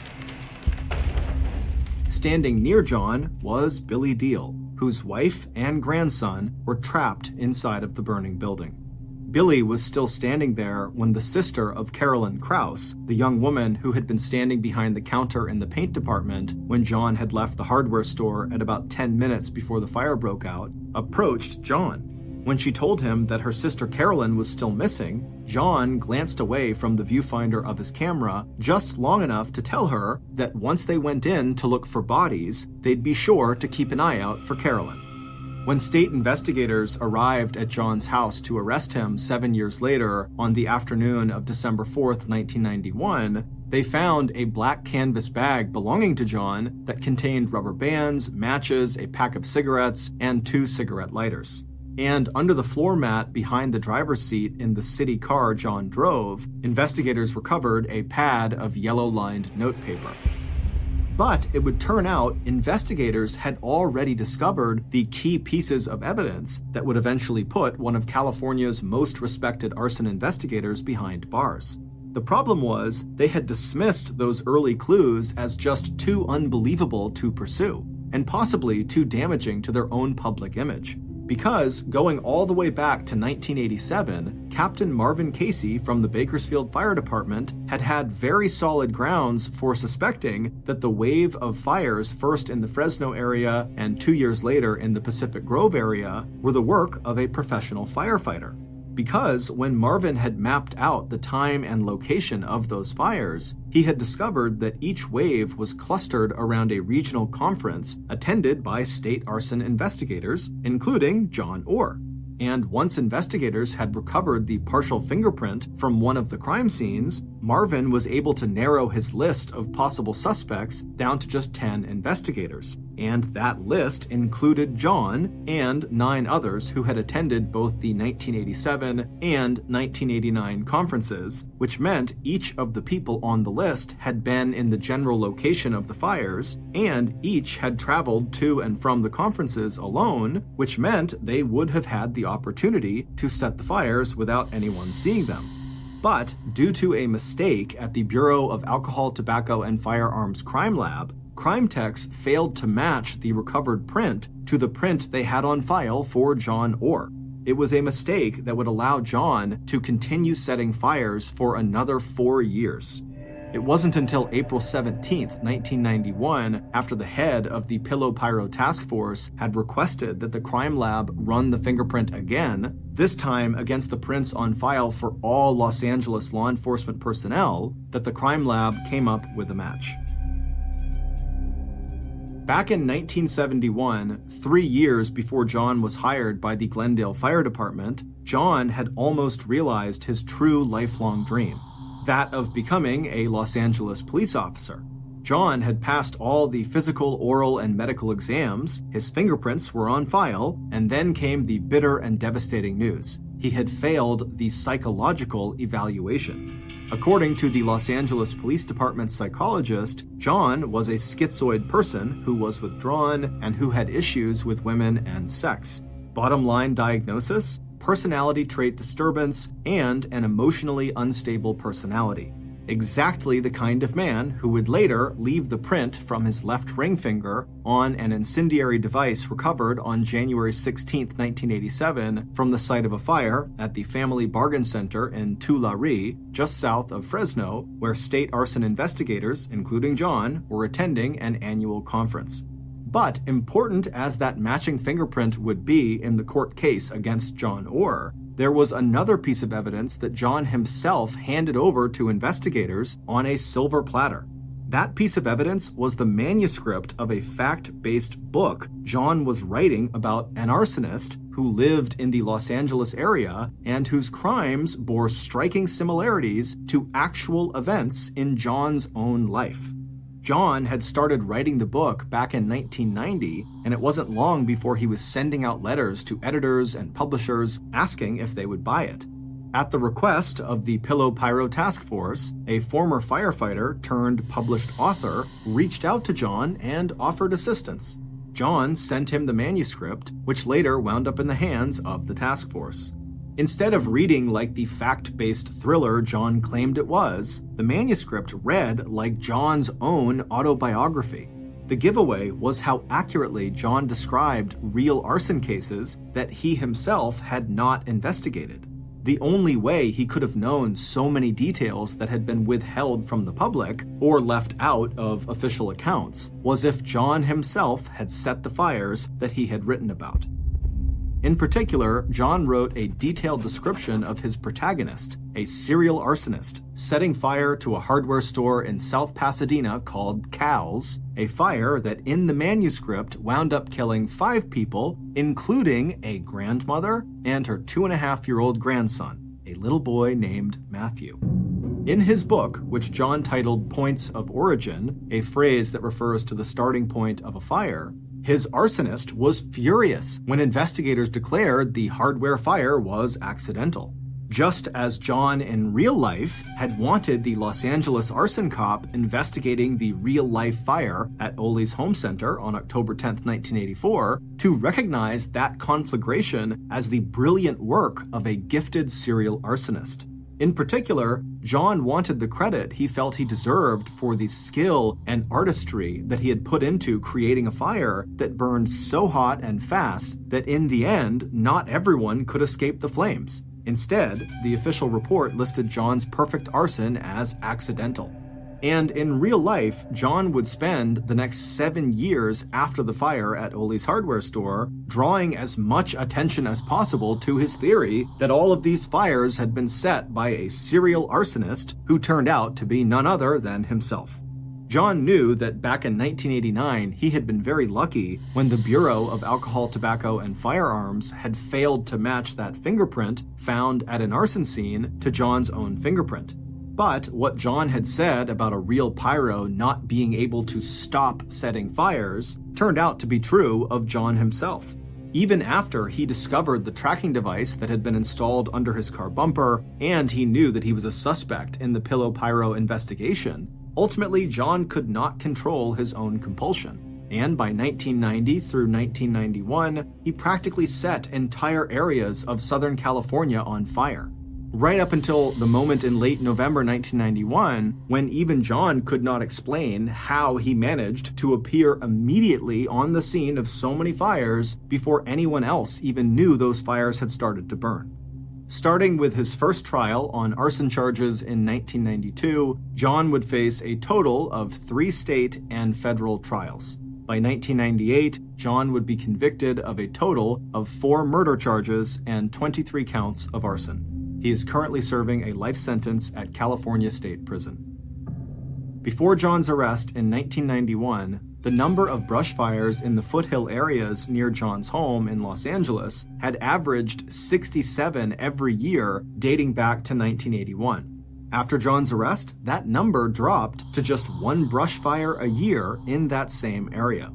Standing near John was Billy Deal, whose wife and grandson were trapped inside of the burning building. Billy was still standing there when the sister of Carolyn Krause, the young woman who had been standing behind the counter in the paint department when John had left the hardware store at about 10 minutes before the fire broke out, approached John. When she told him that her sister Carolyn was still missing, John glanced away from the viewfinder of his camera just long enough to tell her that once they went in to look for bodies, they'd be sure to keep an eye out for Carolyn. When state investigators arrived at John's house to arrest him 7 years later on the afternoon of December 4th, 1991, they found a black canvas bag belonging to John that contained rubber bands, matches, a pack of cigarettes, and 2 cigarette lighters. And under the floor mat behind the driver's seat in the city car John drove, investigators recovered a pad of yellow-lined notepaper. But it would turn out investigators had already discovered the key pieces of evidence that would eventually put one of California's most respected arson investigators behind bars. The problem was they had dismissed those early clues as just too unbelievable to pursue, and possibly too damaging to their own public image. Because, going all the way back to 1987, Captain Marvin Casey from the Bakersfield Fire Department had very solid grounds for suspecting that the wave of fires, first in the Fresno area and 2 years later in the Pacific Grove area, were the work of a professional firefighter. Because when Marvin had mapped out the time and location of those fires, he had discovered that each wave was clustered around a regional conference attended by state arson investigators, including John Orr. And once investigators had recovered the partial fingerprint from one of the crime scenes, Marvin was able to narrow his list of possible suspects down to just 10 investigators. And that list included John and 9 others who had attended both the 1987 and 1989 conferences, which meant each of the people on the list had been in the general location of the fires, and each had traveled to and from the conferences alone, which meant they would have had the opportunity to set the fires without anyone seeing them. But due to a mistake at the Bureau of Alcohol, Tobacco, and Firearms Crime Lab, crime techs failed to match the recovered print to the print they had on file for John Orr. It was a mistake that would allow John to continue setting fires for another 4 years. It wasn't until April 17th, 1991, after the head of the Pillow Pyro task force had requested that the crime lab run the fingerprint again, this time against the prints on file for all Los Angeles law enforcement personnel, that the crime lab came up with a match. Back in 1971, 3 years before John was hired by the Glendale Fire Department, John had almost realized his true lifelong dream, that of becoming a Los Angeles police officer. John had passed all the physical, oral, and medical exams, his fingerprints were on file, and then came the bitter and devastating news. He had failed the psychological evaluation. According to the Los Angeles Police Department's psychologist, John was a schizoid person who was withdrawn and who had issues with women and sex. Bottom line diagnosis: personality trait disturbance and an emotionally unstable personality.
exactly the kind of man who would later leave the print from his left ring finger on an incendiary device recovered on January 16, 1987, from the site of a fire at the Family Bargain Center in Tulare, just south of Fresno, where state arson investigators, including John, were attending an annual conference. But important as that matching fingerprint would be in the court case against John Orr, there was another piece of evidence that John himself handed over to investigators on a silver platter. That piece of evidence was the manuscript of a fact-based book John was writing about an arsonist who lived in the Los Angeles area and whose crimes bore striking similarities to actual events in John's own life. John had started writing the book back in 1990, and it wasn't long before he was sending out letters to editors and publishers asking if they would buy it. At the request of the Pillow Pyro Task Force, a former firefighter turned published author reached out to John and offered assistance. John sent him the manuscript, which later wound up in the hands of the task force. Instead of reading like the fact-based thriller John claimed it was, the manuscript read like John's own autobiography. The giveaway was how accurately John described real arson cases that he himself had not investigated. The only way he could have known so many details that had been withheld from the public or left out of official accounts was if John himself had set the fires that he had written about. In particular, John wrote a detailed description of his protagonist, a serial arsonist, setting fire to a hardware store in South Pasadena called Cal's, a fire that in the manuscript wound up killing 5 people, including a grandmother and her 2.5-year-old grandson, a little boy named Matthew. In his book, which John titled Points of Origin, a phrase that refers to the starting point of a fire, his arsonist was furious when investigators declared the hardware fire was accidental. Just as John in real life had wanted the Los Angeles arson cop investigating the real-life fire at Oolie's home center on October 10, 1984, to recognize that conflagration as the brilliant work of a gifted serial arsonist. In particular, John wanted the credit he felt he deserved for the skill and artistry that he had put into creating a fire that burned so hot and fast that in the end, not everyone could escape the flames. Instead, the official report listed John's perfect arson as accidental. And in real life, John would spend the next 7 years after the fire at Oolie's hardware store drawing as much attention as possible to his theory that all of these fires had been set by a serial arsonist who turned out to be none other than himself. John knew that back in 1989, he had been very lucky when the Bureau of Alcohol, Tobacco, and Firearms had failed to match that fingerprint found at an arson scene to John's own fingerprint. But what John had said about a real pyro not being able to stop setting fires turned out to be true of John himself. Even after he discovered the tracking device that had been installed under his car bumper, and he knew that he was a suspect in the Pillow Pyro investigation, ultimately John could not control his own compulsion. And by 1990 through 1991, he practically set entire areas of Southern California on fire. Right up until the moment in late November 1991, when even John could not explain how he managed to appear immediately on the scene of so many fires before anyone else even knew those fires had started to burn. Starting with his first trial on arson charges in 1992, John would face a total of 3 state and federal trials. By 1998, John would be convicted of a total of 4 murder charges and 23 counts of arson. He is currently serving a life sentence at California State Prison. Before John's arrest in 1991, the number of brush fires in the foothill areas near John's home in Los Angeles had averaged 67 every year dating back to 1981. After John's arrest, that number dropped to just 1 brush fire a year in that same area.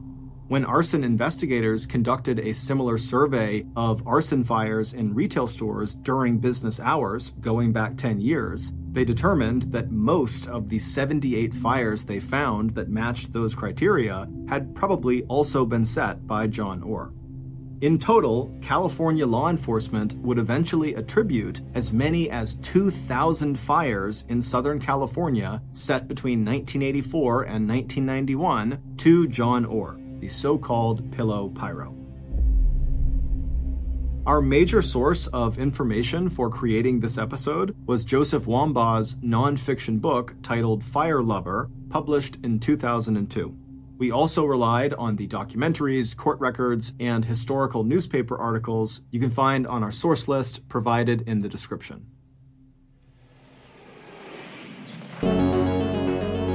When arson investigators conducted a similar survey of arson fires in retail stores during business hours going back 10 years, they determined that most of the 78 fires they found that matched those criteria had probably also been set by John Orr.
In total, California law enforcement would eventually attribute as many as 2,000 fires in Southern California set between 1984 and 1991 to John Orr, the so-called Pillow Pyro. Our major source of information for creating this episode was Joseph Wambaugh's nonfiction book titled Fire Lover, published in 2002. We also relied on the documentaries, court records, and historical newspaper articles you can find on our source list provided in the description.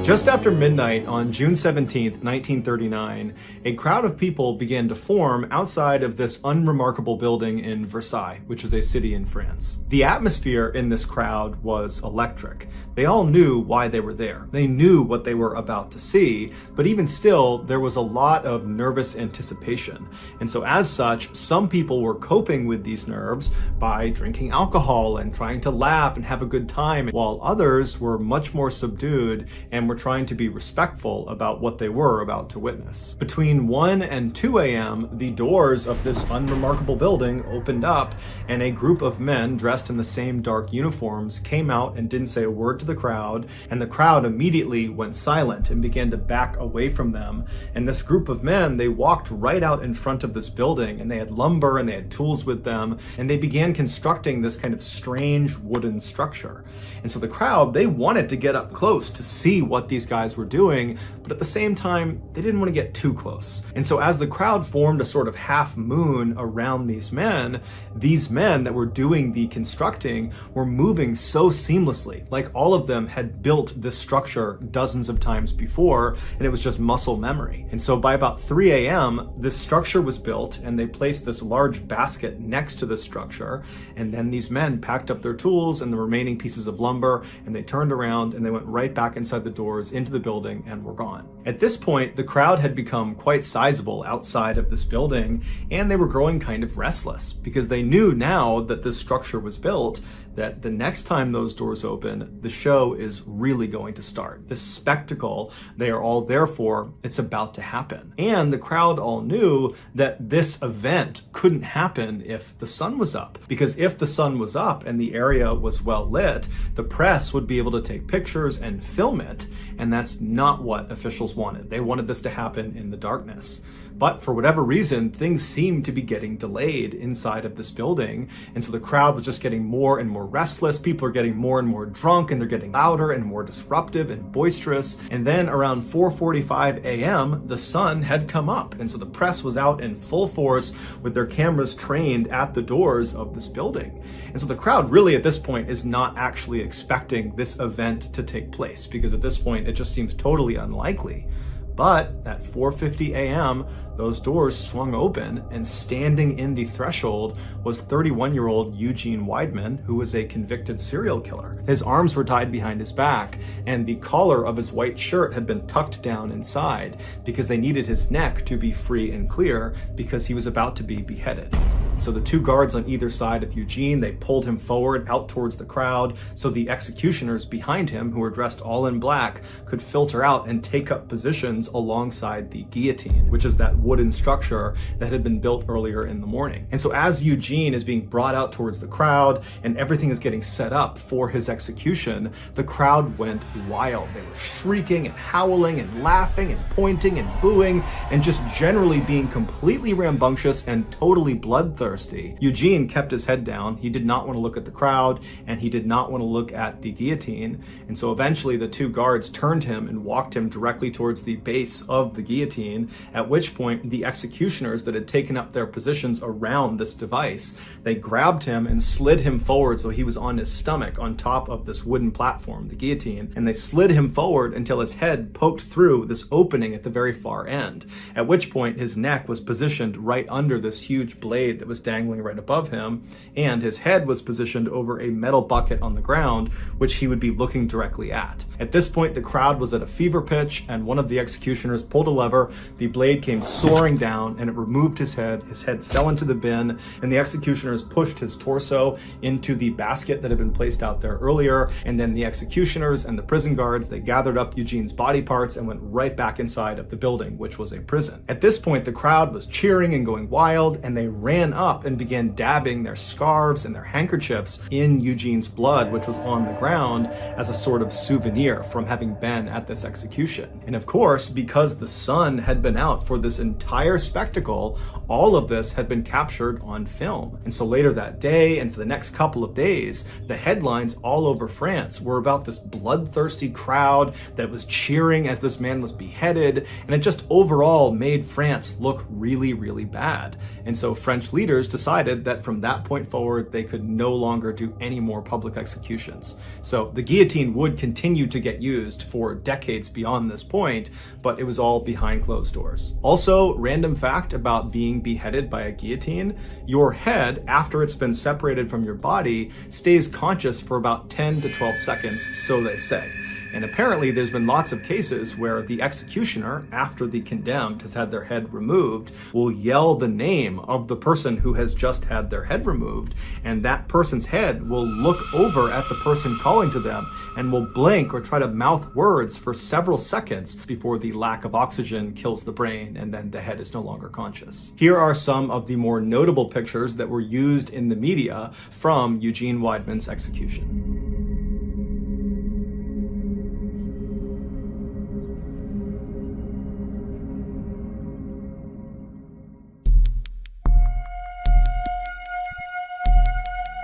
Just after midnight on June 17, 1939, a crowd of people began to form outside of this unremarkable building in Versailles, which is a city in France. The atmosphere in this crowd was electric. They all knew why they were there. They knew what they were about to see, but even still, there was a lot of nervous anticipation. And so as such, some people were coping with these nerves by drinking alcohol and trying to laugh and have a good time, while others were much more subdued and were trying to be respectful about what they were about to witness. Between 1 and 2 a.m., the doors of this unremarkable building opened up, and a group of men dressed in the same dark uniforms came out and didn't say a word to the crowd, and the crowd immediately went silent and began to back away from them. And this group of men, they walked right out in front of this building, and they had lumber and they had tools with them, and they began constructing this kind of strange wooden structure. And so the crowd, they wanted to get up close to see what these guys were doing, but at the same time, they didn't want to get too close. And so as the crowd formed a sort of half moon around these men that were doing the constructing were moving so seamlessly, like all of them had built this structure dozens of times before, and it was just muscle memory. And so by about 3 a.m., this structure was built, and they placed this large basket next to the structure, and then these men packed up their tools and the remaining pieces of lumber, and they turned around and they went right back inside the doors into the building and were gone. At this point, the crowd had become quite sizable outside of this building, and they were growing kind of restless because they knew now that this structure was built that the next time those doors open, the show is really going to start. This spectacle they are all there for, it's about to happen. And the crowd all knew that this event couldn't happen if the sun was up, because if the sun was up and the area was well lit, the press would be able to take pictures and film it, and that's not what officials wanted. They wanted this to happen in the darkness. But for whatever reason, things seemed to be getting delayed inside of this building. And so the crowd was just getting more and more restless. People are getting more and more drunk, and they're getting louder and more disruptive and boisterous. And then around 4:45 a.m., the sun had come up. And so the press was out in full force with their cameras trained at the doors of this building. And so the crowd really at this point is not actually expecting this event to take place, because at this point it just seems totally unlikely. But at 4:50 a.m., those doors swung open, and standing in the threshold was 31-year-old Eugene Weidmann, who was a convicted serial killer. His arms were tied behind his back, and the collar of his white shirt had been tucked down inside because they needed his neck to be free and clear because he was about to be beheaded. So the two guards on either side of Eugene, they pulled him forward out towards the crowd so the executioners behind him, who were dressed all in black, could filter out and take up positions alongside the guillotine, which is that wooden structure that had been built earlier in the morning. And so as Eugene is being brought out towards the crowd and everything is getting set up for his execution, the crowd went wild. They were shrieking and howling and laughing and pointing and booing and just generally being completely rambunctious and totally bloodthirsty. Eugene kept his head down. He did not want to look at the crowd, and he did not want to look at the guillotine. And so eventually the two guards turned him and walked him directly towards the base of the guillotine, at which point the executioners that had taken up their positions around this device, they grabbed him and slid him forward so he was on his stomach on top of this wooden platform, the guillotine, and they slid him forward until his head poked through this opening at the very far end, at which point his neck was positioned right under this huge blade that was
dangling right above him, and his head was positioned over a metal bucket on the ground, which he would be looking directly at. At this point, the crowd was at a fever pitch, and one of the executioners pulled a lever, the blade came soaring down, and it removed his head fell into the bin, and the executioners pushed his torso into the basket that had been placed out there earlier, and then the executioners and the prison guards, they gathered up Eugene's body parts and went right back inside of the building, which was a prison. At this point, the crowd was cheering and going wild, and they ran up and began dabbing their scarves and their handkerchiefs in Eugene's blood, which was on the ground, as a sort of souvenir from having been at this execution. And of course, because the sun had been out for this entire spectacle, all of this had been captured on film. And so later that day, and for the next couple of days, the headlines all over France were about this bloodthirsty crowd that was cheering as this man was beheaded, and it just overall made France look really, really bad. And so French leaders decided that from that point forward, they could no longer do any more public executions. So the guillotine would continue to get used for decades beyond this point, but it was all behind closed doors. Also, random fact about being beheaded by a guillotine: your head, after it's been separated from your body, stays conscious for about 10 to 12 seconds, so they say. And apparently there's been lots of cases where the executioner, after the condemned has had their head removed, will yell the name of the person who has just had their head removed, and that person's head will look over at the person calling to them and will blink or try to mouth words for several seconds before the lack of oxygen kills the brain and then the head is no longer conscious. Here are some of the more notable pictures that were used in the media from Eugene Weidmann's execution.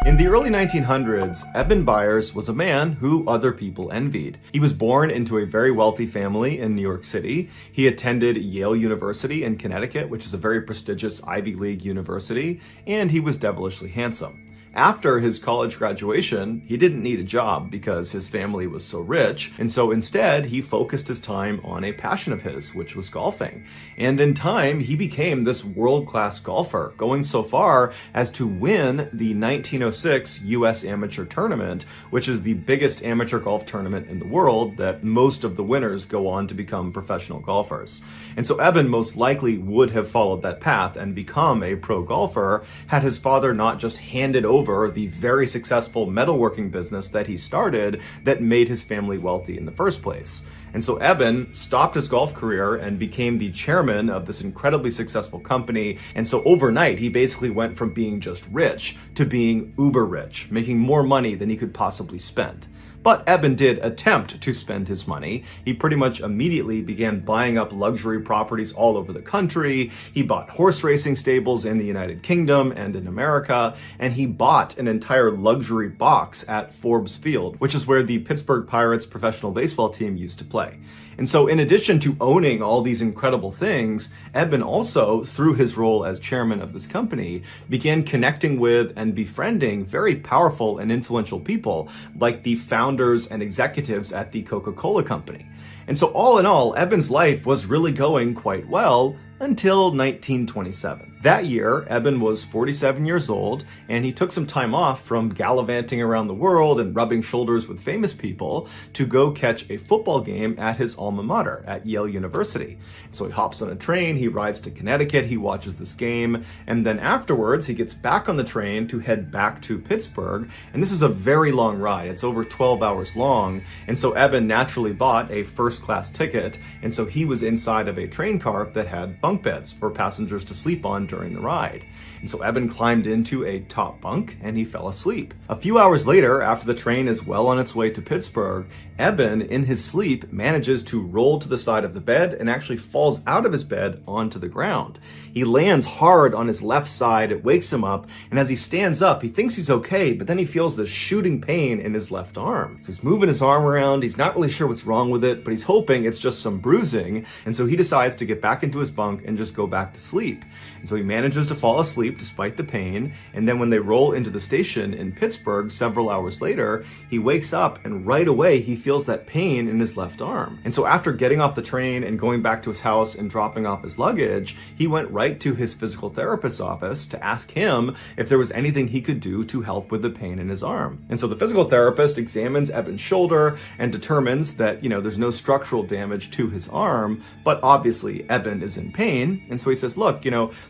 In the early 1900s, Eben Byers was a man who other people envied. He was born into a very wealthy family in New York City. He attended Yale University in Connecticut, which is a very prestigious Ivy League university, and he was devilishly handsome. After his college graduation, he didn't need a job because his family was so rich, and so instead he focused his time on a passion of his, which was golfing. And in time, he became this world-class golfer, going so far as to win the 1906 U.S. Amateur Tournament, which is the biggest amateur golf tournament in the world that most of the winners go on to become professional golfers. And so Eben most likely would have followed that path and become a pro golfer had his father not just handed over the very successful metalworking business that he started that made his family wealthy in the first place. And so Eben stopped his golf career and became the chairman of this incredibly successful company. And so overnight, he basically went from being just rich to being uber rich, making more money than he could possibly spend. But Eben did attempt to spend his money. He pretty much immediately began buying up luxury properties all over the country. He bought horse racing stables in the United Kingdom and in America, and he bought an entire luxury box at Forbes Field, which is where the Pittsburgh Pirates professional baseball team used to play. And so in addition to owning all these incredible things, Eben also, through his role as chairman of this company, began connecting with and befriending very powerful and influential people like the founders and executives at the Coca-Cola Company. And so all in all, Eben's life was really going quite well until 1927. That year, Eben was 47 years old, and he took some time off from gallivanting around the world and rubbing shoulders with famous people to go catch a football game at his alma mater at Yale University. So he hops on a train, he rides to Connecticut, he watches this game, and then afterwards he gets back on the train to head back to Pittsburgh, and this is a very long ride. It's over 12 hours long, and so Eben naturally bought a first-class ticket, and so he was inside of a train car that had bunk beds for passengers to sleep on during the ride. And so Eben climbed into a top bunk and he fell asleep. A few hours later, after the train is well on its way to Pittsburgh, Eben, in his sleep, manages to roll to the side of the bed and actually falls out of his bed onto the ground. He lands hard on his left side, it wakes him up, and as he stands up, he thinks he's okay, but then he feels this shooting pain in his left arm. So he's moving his arm around, he's not really sure what's wrong with it, but he's hoping it's just some bruising, and so he decides to get back into his bunk drunk and just go back to sleep. And so he manages to fall asleep despite the pain, and then when they roll into the station in Pittsburgh several hours later, he wakes up and right away he feels that pain in his left arm. And so after getting off the train and going back to his house and dropping off his luggage, he went right to his physical therapist's office to ask him if there was anything he could do to help with the pain in his arm. And so the physical therapist examines Eben's shoulder and determines that, there's no structural damage to his arm, but obviously Eben is in pain. And so he says, look,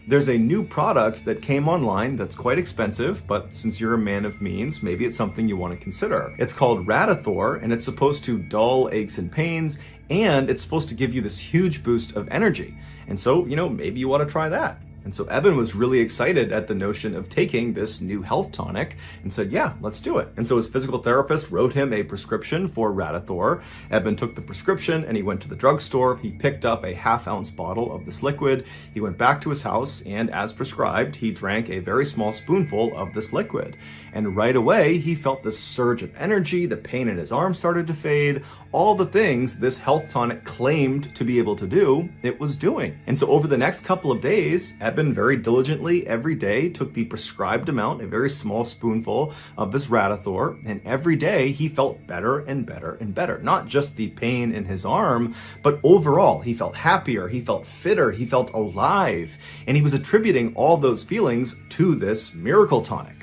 there's a new product that came online that's quite expensive, but since you're a man of means, maybe it's something you want to consider. It's called Radithor, and it's supposed to dull aches and pains, and it's supposed to give you this huge boost of energy. And so, maybe you want to try that. And so Eben was really excited at the notion of taking this new health tonic and said, yeah, let's do it. And so his physical therapist wrote him a prescription for Radithor. Eben took the prescription and he went to the drugstore. He picked up a half-ounce bottle of this liquid. He went back to his house and, as prescribed, he drank a very small spoonful of this liquid. And right away, he felt this surge of energy. The pain in his arm started to fade. All the things this health tonic claimed to be able to do, it was doing. And so over the next couple of days, Eben very diligently every day took the prescribed amount, a very small spoonful of this Radithor, and every day he felt better and better and better. Not just the pain in his arm, but overall he felt happier, he felt fitter, he felt alive, and he was attributing all those feelings to this miracle tonic.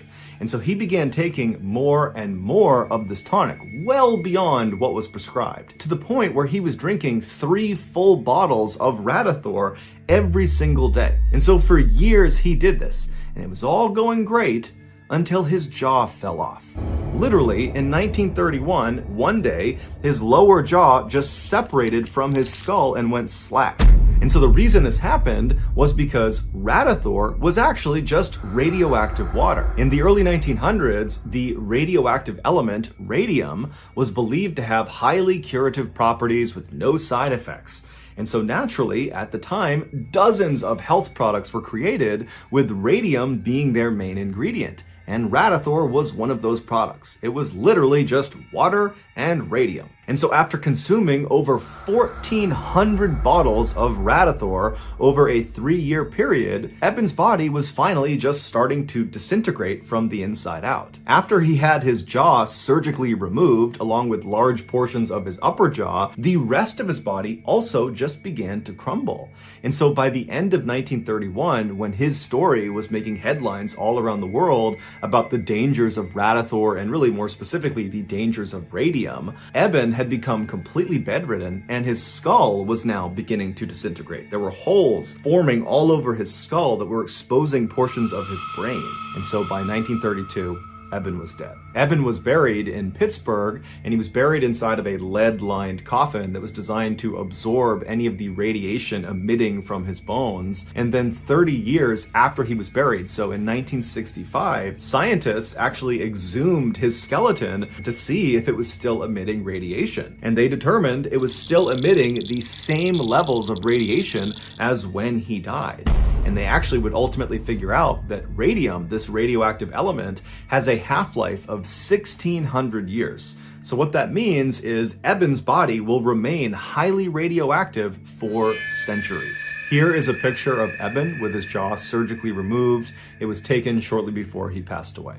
And so he began taking more and more of this tonic, well beyond what was prescribed, to the point where he was drinking 3 full bottles of Radithor every single day. And so for years he did this, and it was all going great until his jaw fell off. Literally, in 1931, one day, his lower jaw just separated from his skull and went slack. And so the reason this happened was because Radithor was actually just radioactive water. In the early 1900s, the radioactive element, radium, was believed to have highly curative properties with no side effects. And so naturally, at the time, dozens of health products were created with radium being their main ingredient. And Radithor was one of those products. It was literally just water and radium. And so after consuming over 1,400 bottles of Radithor over a 3-year period, Eben's body was finally just starting to disintegrate from the inside out. After he had his jaw surgically removed, along with large portions of his upper jaw, the rest of his body also just began to crumble. And so by the end of 1931, when his story was making headlines all around the world about the dangers of Radithor and really more specifically the dangers of radium, Eben had become completely bedridden and his skull was now beginning to disintegrate. There were holes forming all over his skull that were exposing portions of his brain. And so by 1932, Eben was dead. Eben was buried in Pittsburgh, and he was buried inside of a lead-lined coffin that was designed to absorb any of the radiation emitting from his bones. And then 30 years after he was buried, so in 1965, scientists actually exhumed his skeleton to see if it was still emitting radiation. And they determined it was still emitting the same levels of radiation as when he died. And they actually would ultimately figure out that radium, this radioactive element, has a half-life of 1,600 years. So what that means is Eben's body will remain highly radioactive for centuries. Here is a picture of Eben with his jaw surgically removed. It was taken shortly before he passed away.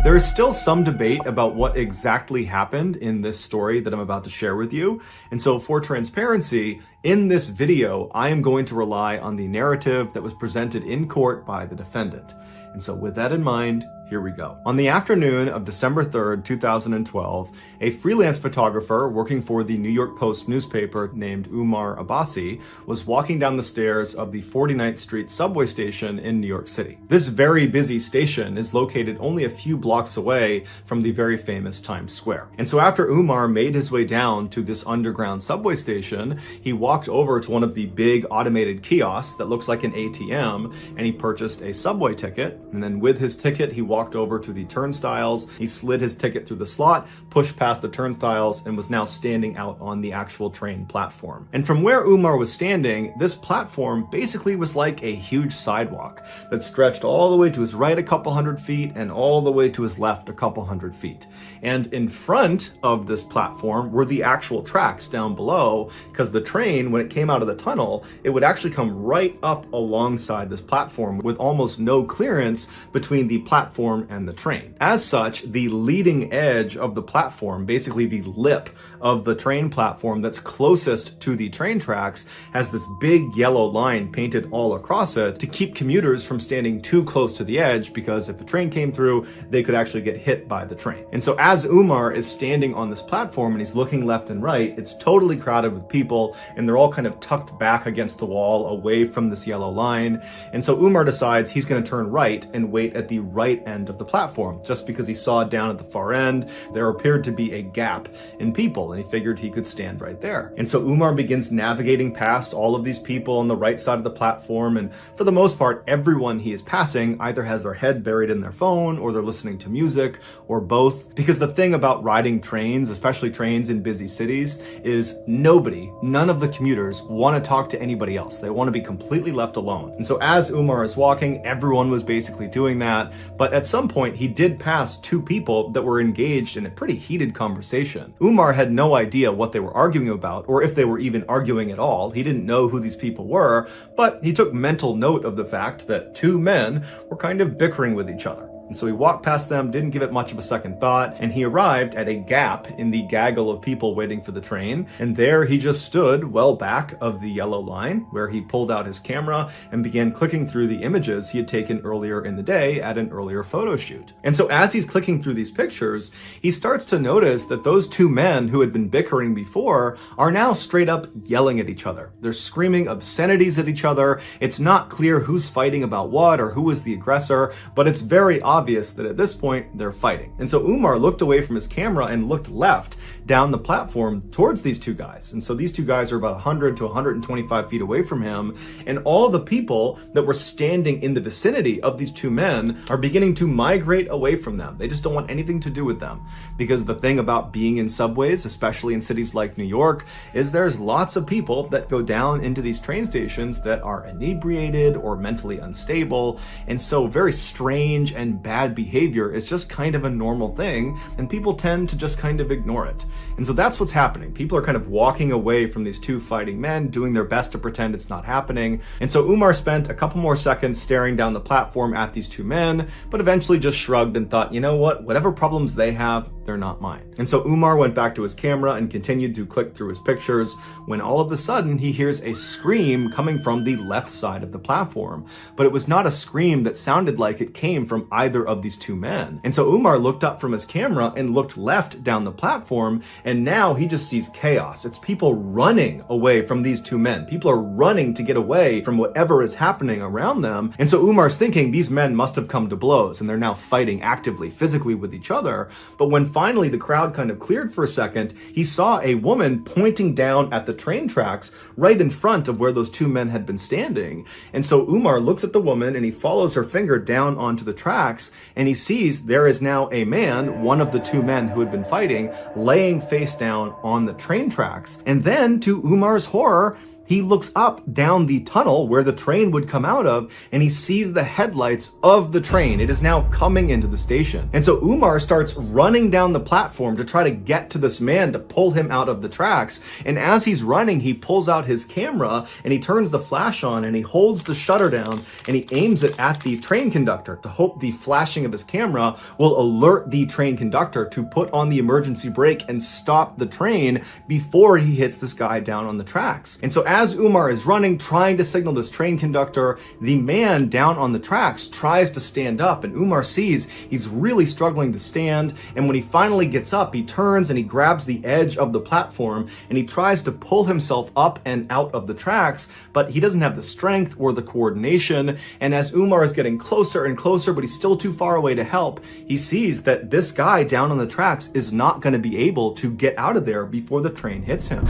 There is still some debate about what exactly happened in this story that I'm about to share with you. And so for transparency, in this video, I am going to rely on the narrative that was presented in court by the defendant. And so with that in mind, here we go. On the afternoon of December 3rd, 2012, a freelance photographer working for the New York Post newspaper named Umar Abbasi was walking down the stairs of the 49th Street subway station in New York City. This very busy station is located only a few blocks away from the very famous Times Square. And so after Umar made his way down to this underground subway station, he walked over to one of the big automated kiosks that looks like an ATM, and he purchased a subway ticket. And then with his ticket, he walked over to the turnstiles. He slid his ticket through the slot, pushed past the turnstiles, and was now standing out on the actual train platform. And from where Umar was standing, this platform basically was like a huge sidewalk that stretched all the way to his right a couple hundred feet and all the way to his left a couple hundred feet. And in front of this platform were the actual tracks down below, because the train, when it came out of the tunnel, it would actually come right up alongside this platform with almost no clearance between the platform and the train. As such, the leading edge of the platform, basically the lip of the train platform that's closest to the train tracks, has this big yellow line painted all across it to keep commuters from standing too close to the edge, because if a train came through, they could actually get hit by the train. And so as Umar is standing on this platform and he's looking left and right, it's totally crowded with people, and they're all kind of tucked back against the wall away from this yellow line. And so Umar decides he's going to turn right and wait at the right end of the platform, just because he saw down at the far end there appeared to be a gap in people, and he figured he could stand right there. And so Umar begins navigating past all of these people on the right side of the platform, and for the most part, everyone he is passing either has their head buried in their phone, or they're listening to music, or both. Because the thing about riding trains, especially trains in busy cities, is none of the commuters want to talk to anybody else. They want to be completely left alone. And so as Umar is walking, everyone was basically doing that. But at some point, he did pass two people that were engaged in a pretty heated conversation. Umar had no idea what they were arguing about, or if they were even arguing at all. He didn't know who these people were, but he took mental note of the fact that two men were kind of bickering with each other. And so he walked past them, didn't give it much of a second thought, and he arrived at a gap in the gaggle of people waiting for the train. And there he just stood well back of the yellow line, where he pulled out his camera and began clicking through the images he had taken earlier in the day at an earlier photo shoot. And so as he's clicking through these pictures, he starts to notice that those two men who had been bickering before are now straight up yelling at each other. They're screaming obscenities at each other. It's not clear who's fighting about what or who was the aggressor, but it's very obvious that at this point they're fighting. And so Umar looked away from his camera and looked left down the platform towards these two guys. And so these two guys are about 100 to 125 feet away from him, and all the people that were standing in the vicinity of these two men are beginning to migrate away from them. They just don't want anything to do with them, because the thing about being in subways, especially in cities like New York, is there's lots of people that go down into these train stations that are inebriated or mentally unstable, and so very strange and bad behavior is just kind of a normal thing, and people tend to just kind of ignore it. And so that's what's happening. People are kind of walking away from these two fighting men, doing their best to pretend it's not happening. And so Umar spent a couple more seconds staring down the platform at these two men, but eventually just shrugged and thought, you know what, whatever problems they have, they're not mine. And so Umar went back to his camera and continued to click through his pictures, when all of a sudden he hears a scream coming from the left side of the platform. But it was not a scream that sounded like it came from either of these two men. And so Umar looked up from his camera and looked left down the platform, and now he just sees chaos. It's people running away from these two men. People are running to get away from whatever is happening around them. And so Umar's thinking these men must have come to blows, and they're now fighting actively, physically with each other. But when finally the crowd kind of cleared for a second, he saw a woman pointing down at the train tracks right in front of where those two men had been standing. And so Umar looks at the woman and he follows her finger down onto the tracks, and he sees there is now a man, one of the two men who had been fighting, laying face down on the train tracks. And then, to Umar's horror, he looks up down the tunnel where the train would come out of, and he sees the headlights of the train. It is now coming into the station. And so Umar starts running down the platform to try to get to this man to pull him out of the tracks. And as he's running, he pulls out his camera and he turns the flash on and he holds the shutter down and he aims it at the train conductor to hope the flashing of his camera will alert the train conductor to put on the emergency brake and stop the train before he hits this guy down on the tracks. And so as Umar is running, trying to signal this train conductor, the man down on the tracks tries to stand up, and Umar sees he's really struggling to stand, and when he finally gets up, he turns and he grabs the edge of the platform and he tries to pull himself up and out of the tracks, but he doesn't have the strength or the coordination. And as Umar is getting closer and closer, but he's still too far away to help, he sees that this guy down on the tracks is not going to be able to get out of there before the train hits him.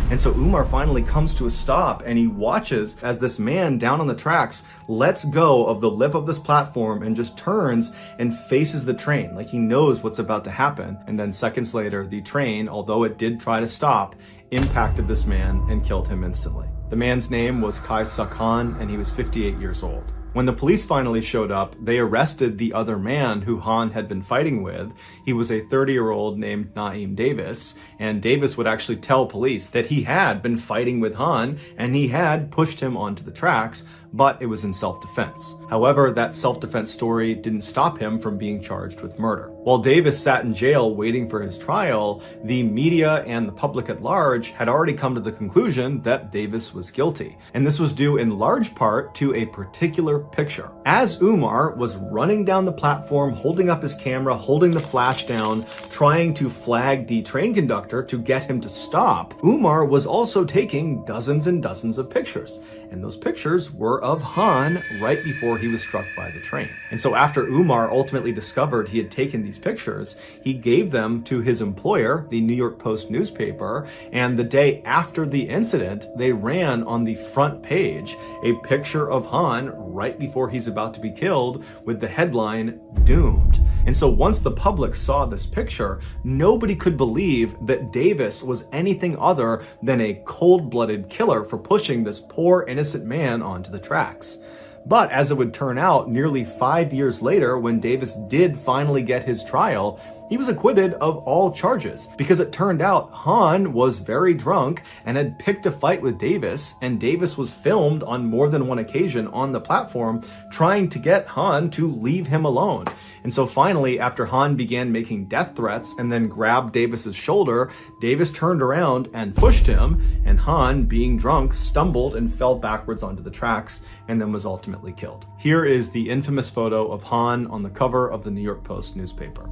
And so Umar finally comes to a stop, and he watches as this man down on the tracks lets go of the lip of this platform and just turns and faces the train like he knows what's about to happen. And then seconds later, the train, although it did try to stop, impacted this man and killed him instantly. The man's name was Kai Suk Han, and he was 58 years old. When the police finally showed up, they arrested the other man who Han had been fighting with. He was a 30-year-old named Naeem Davis, and Davis would actually tell police that he had been fighting with Han and he had pushed him onto the tracks, but it was in self-defense. However, that self-defense story didn't stop him from being charged with murder. While Davis sat in jail waiting for his trial, the media and the public at large had already come to the conclusion that Davis was guilty. And this was due in large part to a particular picture. As Umar was running down the platform, holding up his camera, holding the flash down, trying to flag the train conductor to get him to stop, Umar was also taking dozens and dozens of pictures. And those pictures were of Han right before he was struck by the train. And so after Umar ultimately discovered he had taken these pictures, he gave them to his employer, the New York Post newspaper, and the day after the incident, they ran on the front page a picture of Han right before he's about to be killed with the headline, "Doomed." And so once the public saw this picture, nobody could believe that Davis was anything other than a cold-blooded killer for pushing this poor innocent man onto the tracks. But as it would turn out, nearly 5 years later, when Davis did finally get his trial, he was acquitted of all charges because it turned out Han was very drunk and had picked a fight with Davis, and Davis was filmed on more than one occasion on the platform trying to get Han to leave him alone. And so finally, after Han began making death threats and then grabbed Davis's shoulder, Davis turned around and pushed him, and Han, being drunk, stumbled and fell backwards onto the tracks and then was ultimately killed. Here is the infamous photo of Han on the cover of the New York Post newspaper.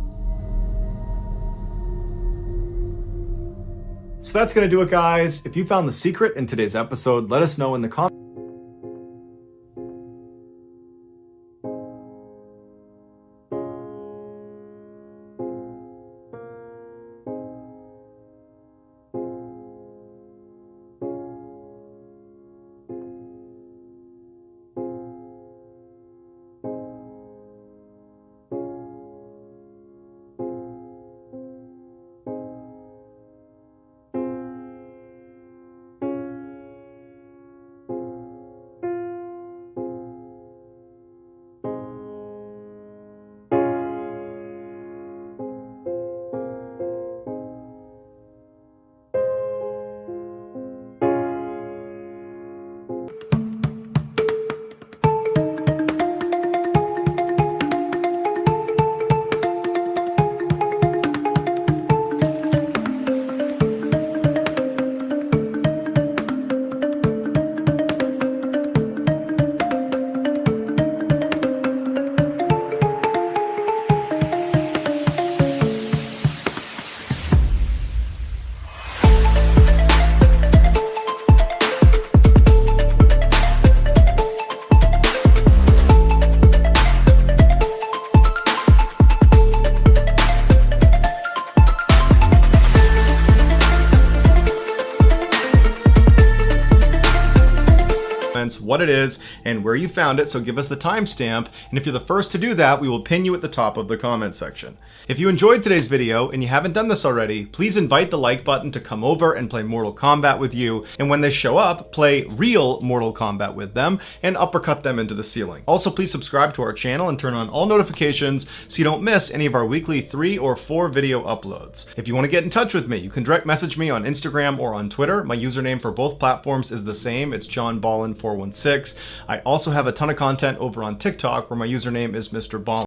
So that's going to do it, guys. If you found the secret in today's episode, let us know in the comments. What it is and where you found it, so give us the timestamp, and if you're the first to do that, we will pin you at the top of the comment section. If you enjoyed today's video and you haven't done this already, please invite the like button to come over and play Mortal Kombat with you, and when they show up, play real Mortal Kombat with them and uppercut them into the ceiling. Also, please subscribe to our channel and turn on all notifications so you don't miss any of our weekly 3 or 4 video uploads. If you want to get in touch with me, you can direct message me on Instagram or on Twitter. My username for both platforms is the same. It's JohnBallen416. I also have a ton of content over on TikTok where my username is MrBallen.